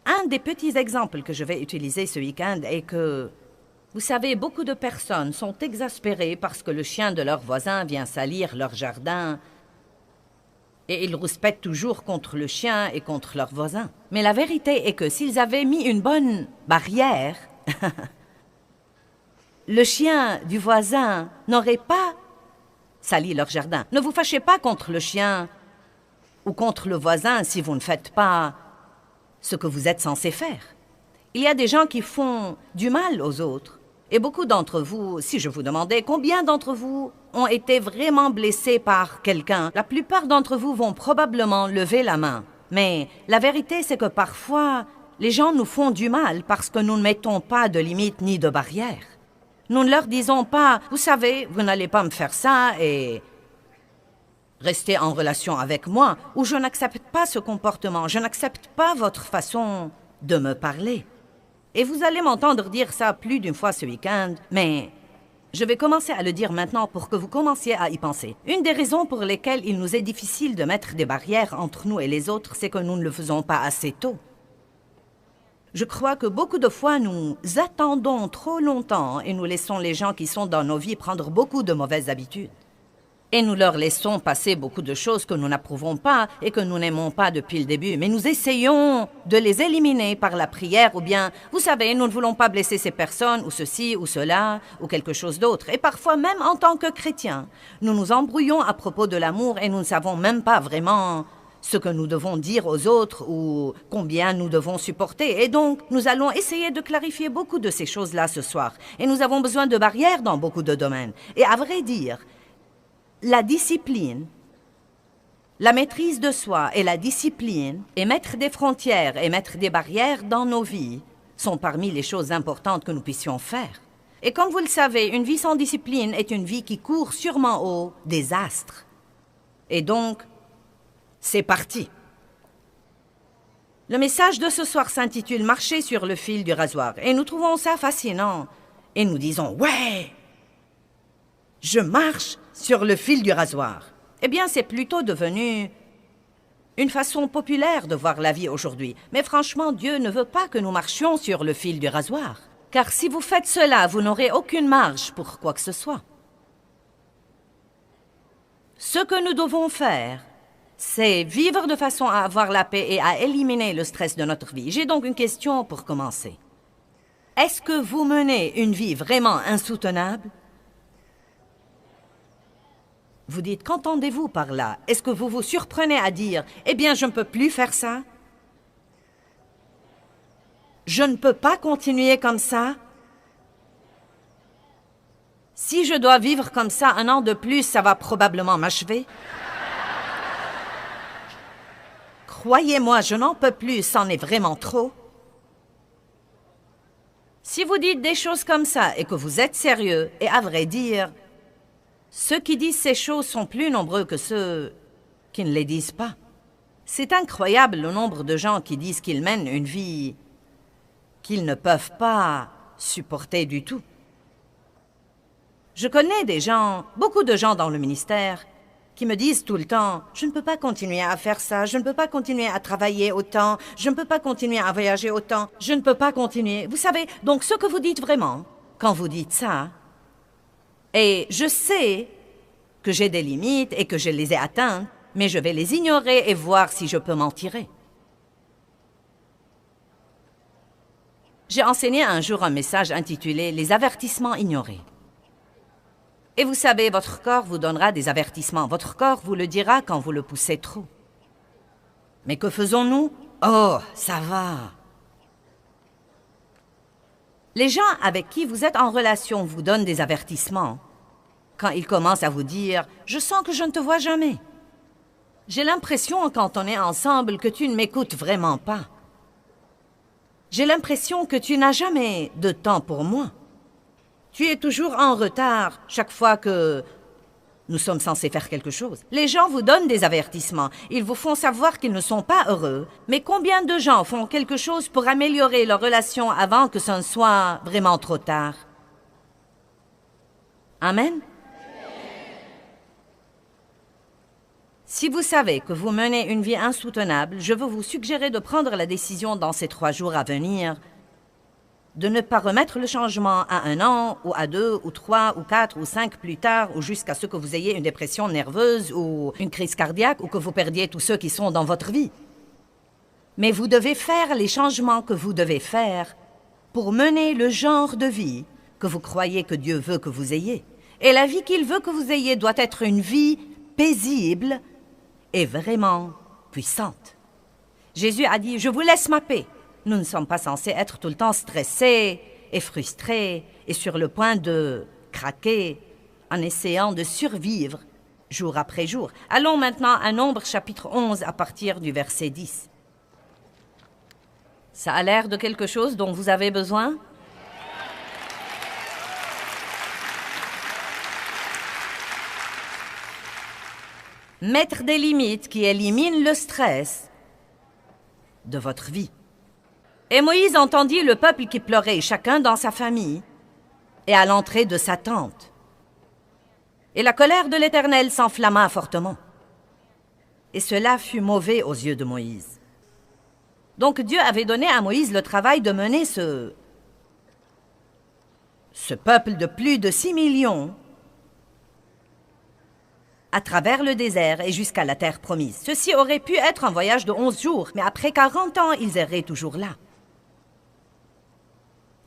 [SPEAKER 1] un des petits exemples que je vais utiliser ce week-end est que, vous savez, beaucoup de personnes sont exaspérées parce que le chien de leur voisin vient salir leur jardin et ils rouspètent toujours contre le chien et contre leur voisin. Mais la vérité est que s'ils avaient mis une bonne barrière, le chien du voisin n'aurait pas sali leur jardin. Ne vous fâchez pas contre le chien ou contre le voisin si vous ne faites pas ce que vous êtes censé faire. Il y a des gens qui font du mal aux autres. Et beaucoup d'entre vous, si je vous demandais combien d'entre vous ont été vraiment blessés par quelqu'un, la plupart d'entre vous vont probablement lever la main. Mais la vérité, c'est que parfois, les gens nous font du mal parce que nous ne mettons pas de limites ni de barrières. Nous ne leur disons pas, vous savez, vous n'allez pas me faire ça et rester en relation avec moi, ou je n'accepte pas ce comportement, je n'accepte pas votre façon de me parler. Et vous allez m'entendre dire ça plus d'une fois ce week-end, mais je vais commencer à le dire maintenant pour que vous commenciez à y penser. Une des raisons pour lesquelles il nous est difficile de mettre des barrières entre nous et les autres, c'est que nous ne le faisons pas assez tôt. Je crois que beaucoup de fois, nous attendons trop longtemps et nous laissons les gens qui sont dans nos vies prendre beaucoup de mauvaises habitudes. Et nous leur laissons passer beaucoup de choses que nous n'approuvons pas et que nous n'aimons pas depuis le début. Mais nous essayons de les éliminer par la prière ou bien, vous savez, nous ne voulons pas blesser ces personnes ou ceci ou cela ou quelque chose d'autre. Et parfois, même en tant que chrétiens, nous nous embrouillons à propos de l'amour et nous ne savons même pas vraiment ce que nous devons dire aux autres ou combien nous devons supporter. Et donc, nous allons essayer de clarifier beaucoup de ces choses-là ce soir. Et nous avons besoin de barrières dans beaucoup de domaines. Et à vrai dire, la discipline, la maîtrise de soi et la discipline, et mettre des frontières et mettre des barrières dans nos vies sont parmi les choses importantes que nous puissions faire. Et comme vous le savez, une vie sans discipline est une vie qui court sûrement au désastre. Et donc, c'est parti. Le message de ce soir s'intitule « Marcher sur le fil du rasoir » et nous trouvons ça fascinant. Et nous disons « Ouais, je marche sur le fil du rasoir ». Eh bien, c'est plutôt devenu une façon populaire de voir la vie aujourd'hui. Mais franchement, Dieu ne veut pas que nous marchions sur le fil du rasoir. Car si vous faites cela, vous n'aurez aucune marge pour quoi que ce soit. Ce que nous devons faire, c'est vivre de façon à avoir la paix et à éliminer le stress de notre vie. J'ai donc une question pour commencer. Est-ce que vous menez une vie vraiment insoutenable? Vous dites, qu'entendez-vous par là? Est-ce que vous vous surprenez à dire, eh bien, je ne peux plus faire ça? Je ne peux pas continuer comme ça? Si je dois vivre comme ça 1 an de plus, ça va probablement m'achever. Croyez-moi, je n'en peux plus, c'en est vraiment trop. Si vous dites des choses comme ça et que vous êtes sérieux, et à vrai dire, ceux qui disent ces choses sont plus nombreux que ceux qui ne les disent pas. C'est incroyable le nombre de gens qui disent qu'ils mènent une vie qu'ils ne peuvent pas supporter du tout. Je connais des gens, beaucoup de gens dans le ministère, qui me disent tout le temps « Je ne peux pas continuer à faire ça, je ne peux pas continuer à travailler autant, je ne peux pas continuer à voyager autant, je ne peux pas continuer. » Vous savez, donc ce que vous dites vraiment, quand vous dites ça, et je sais que j'ai des limites et que je les ai atteintes, mais je vais les ignorer et voir si je peux m'en tirer. J'ai enseigné un jour un message intitulé « Les avertissements ignorés ». Et vous savez, votre corps vous donnera des avertissements. Votre corps vous le dira quand vous le poussez trop. Mais que faisons-nous? Oh, ça va. Les gens avec qui vous êtes en relation vous donnent des avertissements. Quand ils commencent à vous dire « Je sens que je ne te vois jamais. J'ai l'impression, quand on est ensemble, que tu ne m'écoutes vraiment pas. J'ai l'impression que tu n'as jamais de temps pour moi. Tu es toujours en retard chaque fois que nous sommes censés faire quelque chose. » Les gens vous donnent des avertissements. Ils vous font savoir qu'ils ne sont pas heureux. Mais combien de gens font quelque chose pour améliorer leur relation avant que ce ne soit vraiment trop tard? Amen? Si vous savez que vous menez une vie insoutenable, je veux vous suggérer de prendre la décision dans ces 3 jours à venir de ne pas remettre le changement à 1 an, ou à 2, ou 3, ou 4, ou 5 plus tard, ou jusqu'à ce que vous ayez une dépression nerveuse, ou une crise cardiaque, ou que vous perdiez tous ceux qui sont dans votre vie. Mais vous devez faire les changements que vous devez faire pour mener le genre de vie que vous croyez que Dieu veut que vous ayez. Et la vie qu'il veut que vous ayez doit être une vie paisible et vraiment puissante. Jésus a dit « Je vous laisse ma paix ». Nous ne sommes pas censés être tout le temps stressés et frustrés et sur le point de craquer en essayant de survivre jour après jour. Allons maintenant à Nombre chapitre 11 à partir du verset 10. Ça a l'air de quelque chose dont vous avez besoin? Mettre des limites qui éliminent le stress de votre vie. Et Moïse entendit le peuple qui pleurait, chacun dans sa famille, et à l'entrée de sa tente. Et la colère de l'Éternel s'enflamma fortement. Et cela fut mauvais aux yeux de Moïse. Donc Dieu avait donné à Moïse le travail de mener ce peuple de plus de 6 millions à travers le désert et jusqu'à la terre promise. Ceci aurait pu être un voyage de 11 jours, mais après 40 ans, ils erraient toujours là.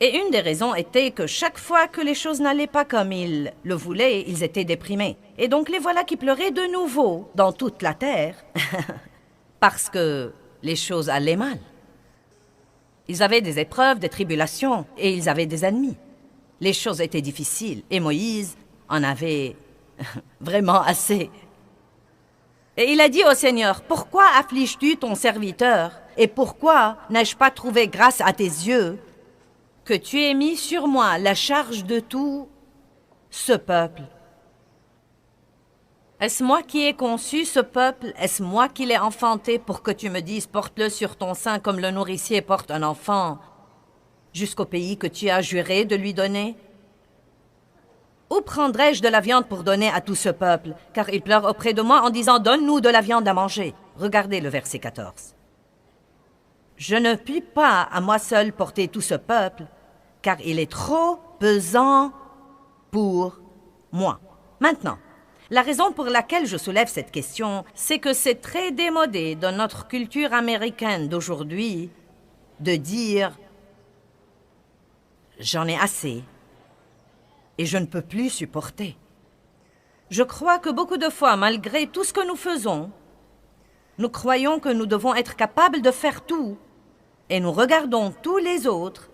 [SPEAKER 1] Et une des raisons était que chaque fois que les choses n'allaient pas comme ils le voulaient, ils étaient déprimés. Et donc les voilà qui pleuraient de nouveau dans toute la terre, parce que les choses allaient mal. Ils avaient des épreuves, des tribulations, et ils avaient des ennemis. Les choses étaient difficiles, et Moïse en avait vraiment assez. Et il a dit au Seigneur, « Pourquoi affliges-tu ton serviteur? Et pourquoi n'ai-je pas trouvé grâce à tes yeux que tu aies mis sur moi la charge de tout ce peuple? Est-ce moi qui ai conçu ce peuple? Est-ce moi qui l'ai enfanté pour que tu me dises, porte-le sur ton sein comme le nourricier porte un enfant, jusqu'au pays que tu as juré de lui donner? Où prendrais-je de la viande pour donner à tout ce peuple? Car ils pleurent auprès de moi en disant, donne-nous de la viande à manger. » Regardez le verset 14. Je ne puis pas à moi seul porter tout ce peuple, car il est trop pesant pour moi. Maintenant, la raison pour laquelle je soulève cette question, c'est que c'est très démodé dans notre culture américaine d'aujourd'hui de dire « j'en ai assez et je ne peux plus supporter ». Je crois que beaucoup de fois, malgré tout ce que nous faisons, nous croyons que nous devons être capables de faire tout et nous regardons tous les autres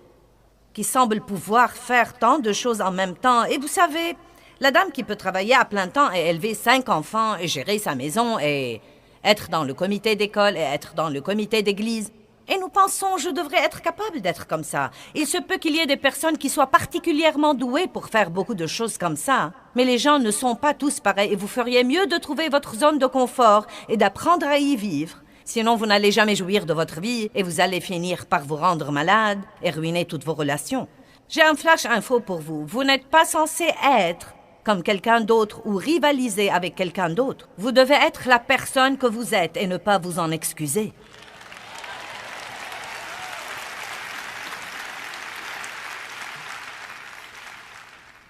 [SPEAKER 1] qui semblent pouvoir faire tant de choses en même temps. Et vous savez, la dame qui peut travailler à plein temps et élever 5 enfants et gérer sa maison et être dans le comité d'école et être dans le comité d'église. Et nous pensons, je devrais être capable d'être comme ça. Il se peut qu'il y ait des personnes qui soient particulièrement douées pour faire beaucoup de choses comme ça. Mais les gens ne sont pas tous pareils et vous feriez mieux de trouver votre zone de confort et d'apprendre à y vivre Sinon, vous n'allez jamais jouir de votre vie et vous allez finir par vous rendre malade et ruiner toutes vos relations. J'ai un flash info pour vous. Vous n'êtes pas censé être comme quelqu'un d'autre ou rivaliser avec quelqu'un d'autre. Vous devez être la personne que vous êtes et ne pas vous en excuser.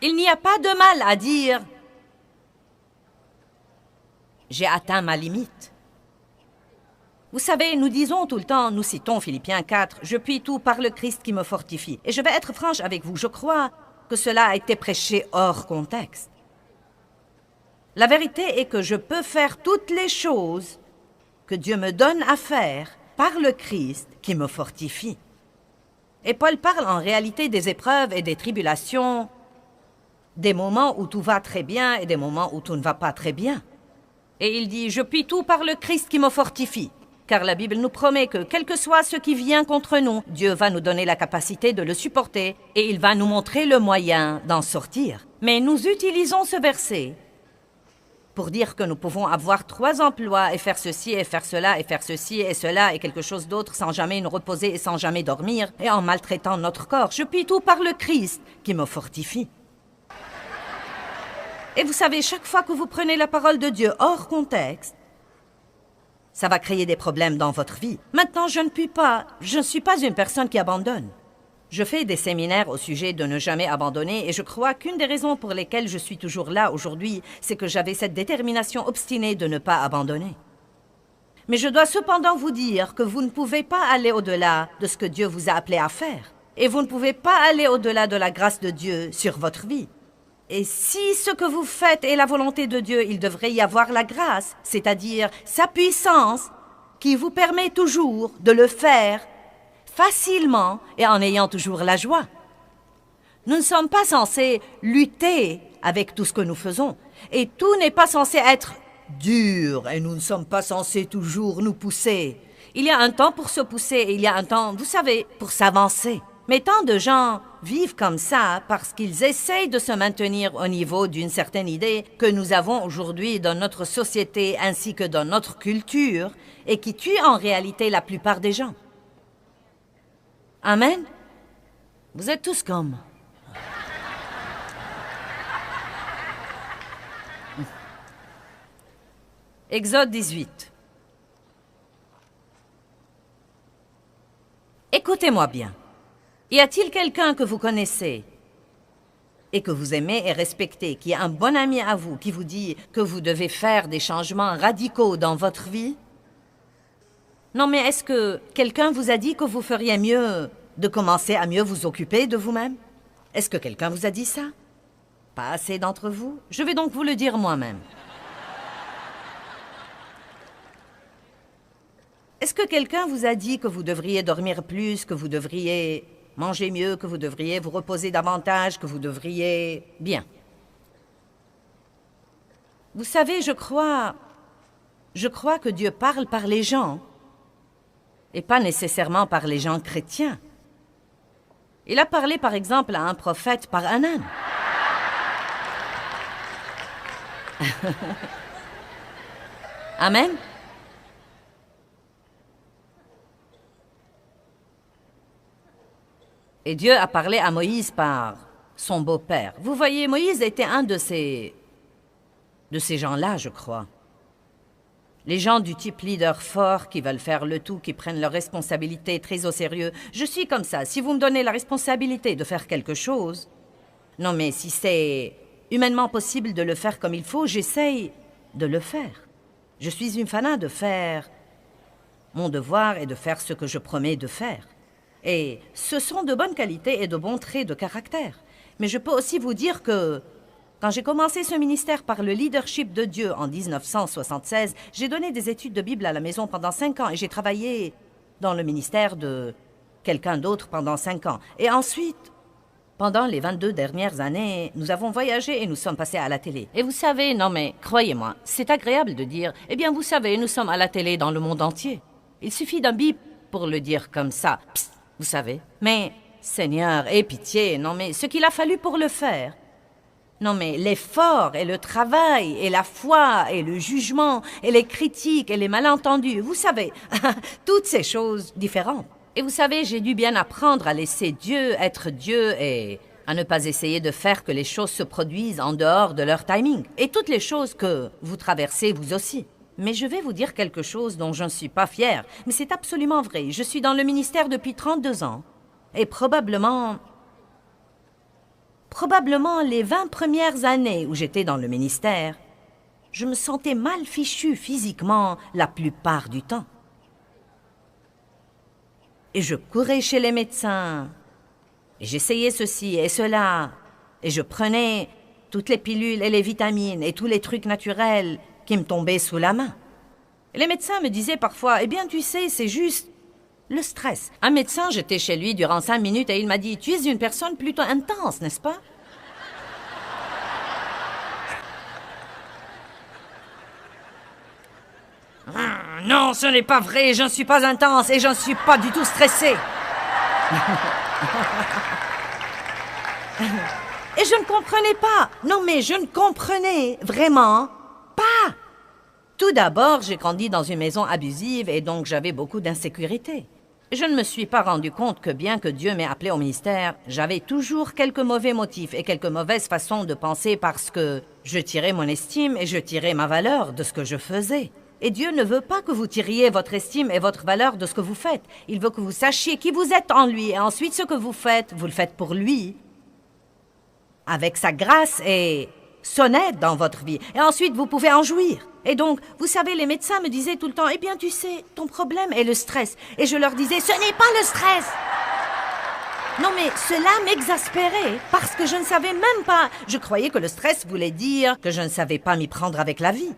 [SPEAKER 1] Il n'y a pas de mal à dire « J'ai atteint ma limite ». Vous savez, nous disons tout le temps, nous citons Philippiens 4, « Je puis tout par le Christ qui me fortifie ». Et je vais être franche avec vous, je crois que cela a été prêché hors contexte. La vérité est que je peux faire toutes les choses que Dieu me donne à faire par le Christ qui me fortifie. Et Paul parle en réalité des épreuves et des tribulations, des moments où tout va très bien et des moments où tout ne va pas très bien. Et il dit « Je puis tout par le Christ qui me fortifie ». Car la Bible nous promet que, quel que soit ce qui vient contre nous, Dieu va nous donner la capacité de le supporter et il va nous montrer le moyen d'en sortir. Mais nous utilisons ce verset pour dire que nous pouvons avoir 3 emplois et faire ceci et faire cela et faire ceci et cela et quelque chose d'autre sans jamais nous reposer et sans jamais dormir et en maltraitant notre corps. Je puis tout par le Christ qui me fortifie. Et vous savez, chaque fois que vous prenez la parole de Dieu hors contexte, ça va créer des problèmes dans votre vie. Maintenant, je ne suis pas une personne qui abandonne. Je fais des séminaires au sujet de ne jamais abandonner et je crois qu'une des raisons pour lesquelles je suis toujours là aujourd'hui, c'est que j'avais cette détermination obstinée de ne pas abandonner. Mais je dois cependant vous dire que vous ne pouvez pas aller au-delà de ce que Dieu vous a appelé à faire. Et vous ne pouvez pas aller au-delà de la grâce de Dieu sur votre vie. Et si ce que vous faites est la volonté de Dieu, il devrait y avoir la grâce, c'est-à-dire sa puissance, qui vous permet toujours de le faire facilement et en ayant toujours la joie. Nous ne sommes pas censés lutter avec tout ce que nous faisons. Et tout n'est pas censé être dur et nous ne sommes pas censés toujours nous pousser. Il y a un temps pour se pousser et il y a un temps, vous savez, pour s'avancer. Mais tant de gens vivent comme ça parce qu'ils essayent de se maintenir au niveau d'une certaine idée que nous avons aujourd'hui dans notre société ainsi que dans notre culture et qui tue en réalité la plupart des gens. Amen? Vous êtes tous comme... Exode 18. Écoutez-moi bien. Y a-t-il quelqu'un que vous connaissez et que vous aimez et respectez, qui est un bon ami à vous, qui vous dit que vous devez faire des changements radicaux dans votre vie? Non, mais est-ce que quelqu'un vous a dit que vous feriez mieux de commencer à mieux vous occuper de vous-même? Est-ce que quelqu'un vous a dit ça? Pas assez d'entre vous? Je vais donc vous le dire moi-même. Est-ce que quelqu'un vous a dit que vous devriez dormir plus, que vous devriez manger mieux, que vous devriez vous reposer davantage, que vous devriez... Bien. Vous savez, je crois que Dieu parle par les gens et pas nécessairement par les gens chrétiens. Il a parlé, par exemple, à un prophète par Hanan. Amen. Et Dieu a parlé à Moïse par son beau-père. Vous voyez, Moïse était un de ces gens-là, je crois. Les gens du type leader fort qui veulent faire le tout, qui prennent leurs responsabilités très au sérieux. Je suis comme ça. Si vous me donnez la responsabilité de faire quelque chose, non mais si c'est humainement possible de le faire comme il faut, j'essaye de le faire. Je suis une fanat de faire mon devoir et de faire ce que je promets de faire. Et ce sont de bonnes qualités et de bons traits de caractère. Mais je peux aussi vous dire que quand j'ai commencé ce ministère par le leadership de Dieu en 1976, j'ai donné des études de Bible à la maison pendant 5 ans et j'ai travaillé dans le ministère de quelqu'un d'autre pendant 5 ans. Et ensuite, pendant les 22 dernières années, nous avons voyagé et nous sommes passés à la télé. Et vous savez, non mais croyez-moi, c'est agréable de dire « Eh bien, vous savez, nous sommes à la télé dans le monde entier. » Il suffit d'un bip pour le dire comme ça. Psst, vous savez. Mais, Seigneur, aie pitié, non mais ce qu'il a fallu pour le faire, Non mais l'effort et le travail et la foi et le jugement et les critiques et les malentendus, vous savez, toutes ces choses différentes. Et vous savez, j'ai dû bien apprendre à laisser Dieu être Dieu et à ne pas essayer de faire que les choses se produisent en dehors de leur timing. Et toutes les choses que vous traversez vous aussi. Mais je vais vous dire quelque chose dont je ne suis pas fière, mais c'est absolument vrai. Je suis dans le ministère depuis 32 ans et probablement les 20 premières années où j'étais dans le ministère, je me sentais mal fichue physiquement la plupart du temps. Et je courais chez les médecins, et j'essayais ceci et cela, et je prenais toutes les pilules et les vitamines et tous les trucs naturels qui me tombaient sous la main. Et les médecins me disaient parfois, « Eh bien, tu sais, c'est juste le stress. » Un médecin, j'étais chez lui durant 5 minutes et il m'a dit, « Tu es une personne plutôt intense, n'est-ce pas? » Non, ce n'est pas vrai, je ne suis pas intense et je ne suis pas du tout stressée. Et je ne comprenais pas. Non, mais je ne comprenais vraiment pas. Tout d'abord, j'ai grandi dans une maison abusive et donc j'avais beaucoup d'insécurité. Je ne me suis pas rendu compte que bien que Dieu m'ait appelé au ministère, j'avais toujours quelques mauvais motifs et quelques mauvaises façons de penser parce que je tirais mon estime et je tirais ma valeur de ce que je faisais. Et Dieu ne veut pas que vous tiriez votre estime et votre valeur de ce que vous faites. Il veut que vous sachiez qui vous êtes en lui. Et ensuite, ce que vous le faites pour lui, avec sa grâce et son aide dans votre vie. Et ensuite, vous pouvez en jouir. Et donc, vous savez, les médecins me disaient tout le temps, « Eh bien, tu sais, ton problème est le stress. » Et je leur disais, « Ce n'est pas le stress !» Non, mais cela m'exaspérait parce que je ne savais même pas. Je croyais que le stress voulait dire que je ne savais pas m'y prendre avec la vie.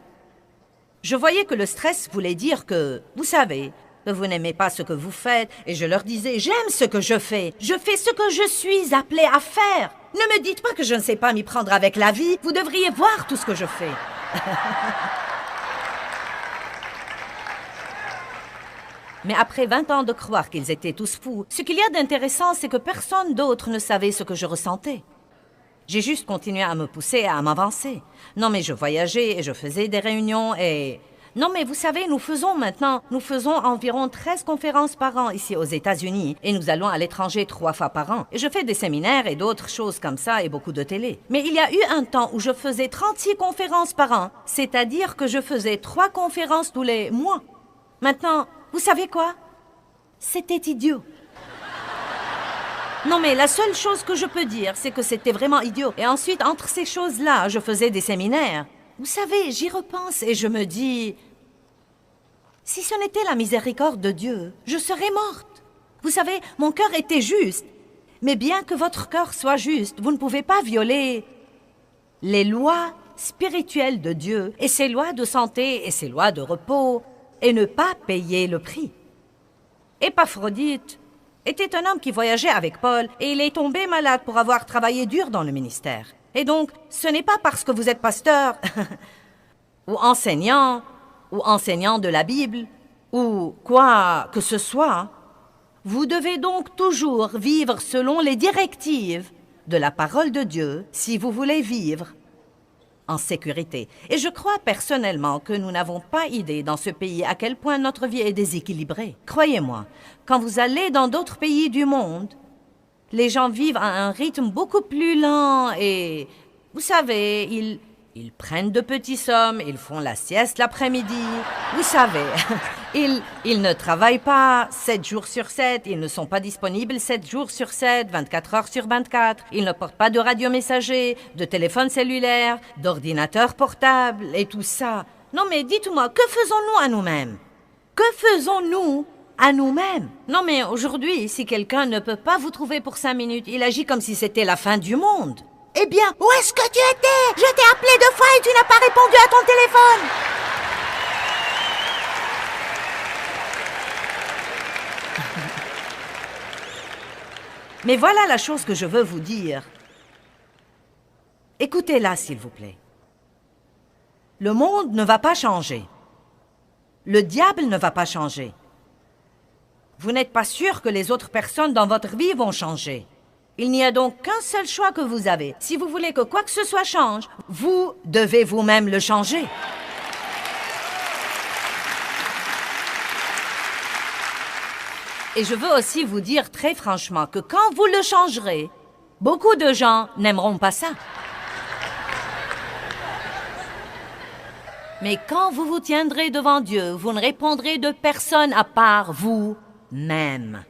[SPEAKER 1] Je voyais que le stress voulait dire que, vous savez, que vous n'aimez pas ce que vous faites. Et je leur disais, j'aime ce que je fais. Je fais ce que je suis appelée à faire. Ne me dites pas que je ne sais pas m'y prendre avec la vie. Vous devriez voir tout ce que je fais. Mais après 20 ans de croire qu'ils étaient tous fous, ce qu'il y a d'intéressant, c'est que personne d'autre ne savait ce que je ressentais. J'ai juste continué à me pousser et à m'avancer. Non, mais je voyageais et je faisais des réunions et... Non, mais vous savez, nous faisons environ 13 conférences par an ici aux États-Unis et nous allons à l'étranger 3 fois par an. Et je fais des séminaires et d'autres choses comme ça et beaucoup de télé. Mais il y a eu un temps où je faisais 36 conférences par an, c'est-à-dire que je faisais 3 conférences tous les mois. Maintenant, vous savez quoi? C'était idiot. Non, mais la seule chose que je peux dire, c'est que c'était vraiment idiot. Et ensuite, entre ces choses-là, je faisais des séminaires. Vous savez, j'y repense et je me dis... Si ce n'était la miséricorde de Dieu, je serais morte. Vous savez, mon cœur était juste. Mais bien que votre cœur soit juste, vous ne pouvez pas violer les lois spirituelles de Dieu et ses lois de santé et ses lois de repos et ne pas payer le prix. Épaphrodite était un homme qui voyageait avec Paul et il est tombé malade pour avoir travaillé dur dans le ministère. Et donc, ce n'est pas parce que vous êtes pasteur ou enseignant de la Bible ou quoi que ce soit. Vous devez donc toujours vivre selon les directives de la parole de Dieu si vous voulez vivre en sécurité. Et je crois personnellement que nous n'avons pas idée dans ce pays à quel point notre vie est déséquilibrée. Croyez-moi, quand vous allez dans d'autres pays du monde, les gens vivent à un rythme beaucoup plus lent et, vous savez, ils prennent de petits sommes, ils font la sieste l'après-midi. Vous savez, ils ne travaillent pas 7 jours sur 7, ils ne sont pas disponibles 7 jours sur 7, 24 heures sur 24. Ils ne portent pas de radiomessager, de téléphone cellulaire, d'ordinateur portable et tout ça. Non mais dites-moi, que faisons-nous à nous-mêmes? Que faisons-nous à nous-mêmes? Non mais aujourd'hui, si quelqu'un ne peut pas vous trouver pour 5 minutes, il agit comme si c'était la fin du monde. Eh bien, où est-ce que tu étais? Je t'ai appelé 2 fois et tu n'as pas répondu à ton téléphone. Mais voilà la chose que je veux vous dire. Écoutez-la, s'il vous plaît. Le monde ne va pas changer. Le diable ne va pas changer. Vous n'êtes pas sûr que les autres personnes dans votre vie vont changer. Il n'y a donc qu'un seul choix que vous avez. Si vous voulez que quoi que ce soit change, vous devez vous-même le changer. Et je veux aussi vous dire très franchement que quand vous le changerez, beaucoup de gens n'aimeront pas ça. Mais quand vous vous tiendrez devant Dieu, vous ne répondrez de personne à part vous-même.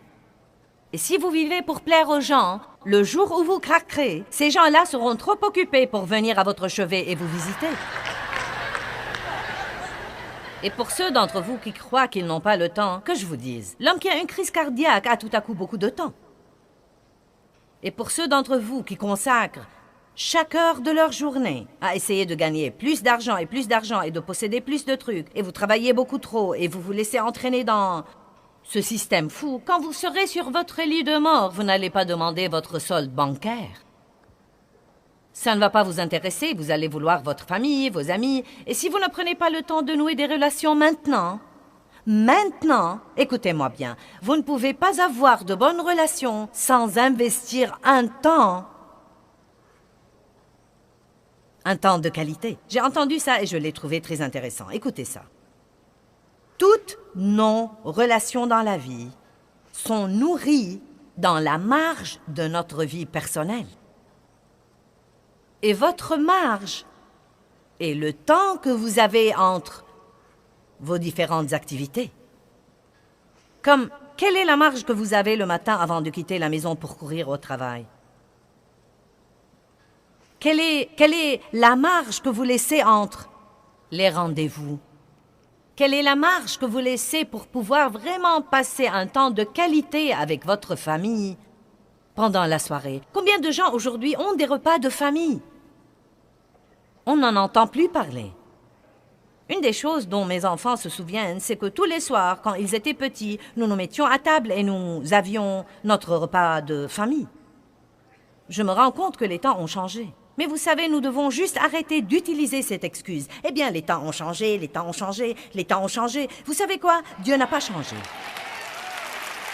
[SPEAKER 1] Et si vous vivez pour plaire aux gens, le jour où vous craquerez, ces gens-là seront trop occupés pour venir à votre chevet et vous visiter. Et pour ceux d'entre vous qui croient qu'ils n'ont pas le temps, que je vous dise, l'homme qui a une crise cardiaque a tout à coup beaucoup de temps. Et pour ceux d'entre vous qui consacrent chaque heure de leur journée à essayer de gagner plus d'argent et de posséder plus de trucs, et vous travaillez beaucoup trop, et vous vous laissez entraîner dans ce système fou, quand vous serez sur votre lit de mort, vous n'allez pas demander votre solde bancaire. Ça ne va pas vous intéresser, vous allez vouloir votre famille, vos amis, et si vous ne prenez pas le temps de nouer des relations maintenant, écoutez-moi bien, vous ne pouvez pas avoir de bonnes relations sans investir un temps de qualité. J'ai entendu ça et je l'ai trouvé très intéressant. Écoutez ça. Toutes nos relations dans la vie sont nourries dans la marge de notre vie personnelle. Et votre marge est le temps que vous avez entre vos différentes activités. Comme, quelle est la marge que vous avez le matin avant de quitter la maison pour courir au travail? Quelle est la marge que vous laissez entre les rendez-vous? Quelle est la marge que vous laissez pour pouvoir vraiment passer un temps de qualité avec votre famille pendant la soirée? Combien de gens aujourd'hui ont des repas de famille? On n'en entend plus parler. Une des choses dont mes enfants se souviennent, c'est que tous les soirs, quand ils étaient petits, nous nous mettions à table et nous avions notre repas de famille. Je me rends compte que les temps ont changé. Mais vous savez, nous devons juste arrêter d'utiliser cette excuse. Eh bien, les temps ont changé, les temps ont changé, les temps ont changé. Vous savez quoi? Dieu n'a pas changé.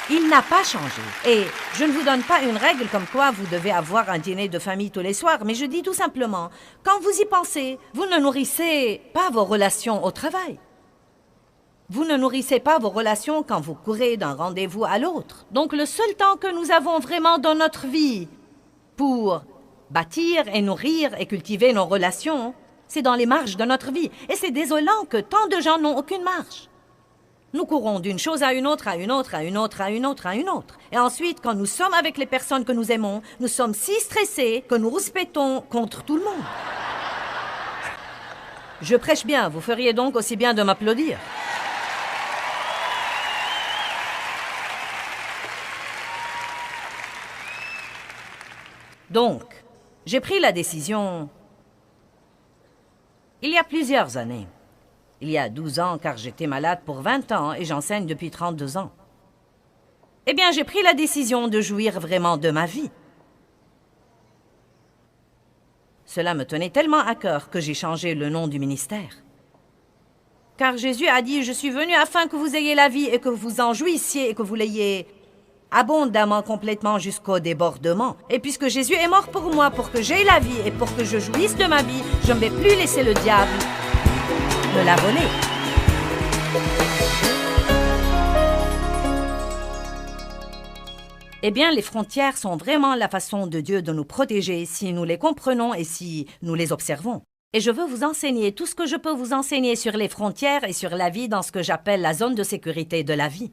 [SPEAKER 1] Il n'a pas changé. Et je ne vous donne pas une règle comme quoi vous devez avoir un dîner de famille tous les soirs, mais je dis tout simplement, quand vous y pensez, vous ne nourrissez pas vos relations au travail. Vous ne nourrissez pas vos relations quand vous courez d'un rendez-vous à l'autre. Donc le seul temps que nous avons vraiment dans notre vie pour bâtir et nourrir et cultiver nos relations, c'est dans les marges de notre vie. Et c'est désolant que tant de gens n'ont aucune marge. Nous courons d'une chose à une autre, à une autre, à une autre, à une autre, à une autre. Et ensuite, quand nous sommes avec les personnes que nous aimons, nous sommes si stressés que nous rouspétons contre tout le monde. Je prêche bien, vous feriez donc aussi bien de m'applaudir. Donc, j'ai pris la décision il y a plusieurs années. Il y a 12 ans, car j'étais malade pour 20 ans et j'enseigne depuis 32 ans. Eh bien, j'ai pris la décision de jouir vraiment de ma vie. Cela me tenait tellement à cœur que j'ai changé le nom du ministère. Car Jésus a dit, « Je suis venu afin que vous ayez la vie et que vous en jouissiez et que vous l'ayez abondamment, complètement jusqu'au débordement. Et puisque Jésus est mort pour moi, pour que j'aie la vie et pour que je jouisse de ma vie, je ne vais plus laisser le diable me la voler. » Eh bien, les frontières sont vraiment la façon de Dieu de nous protéger si nous les comprenons et si nous les observons. Et je veux vous enseigner tout ce que je peux vous enseigner sur les frontières et sur la vie dans ce que j'appelle la zone de sécurité de la vie.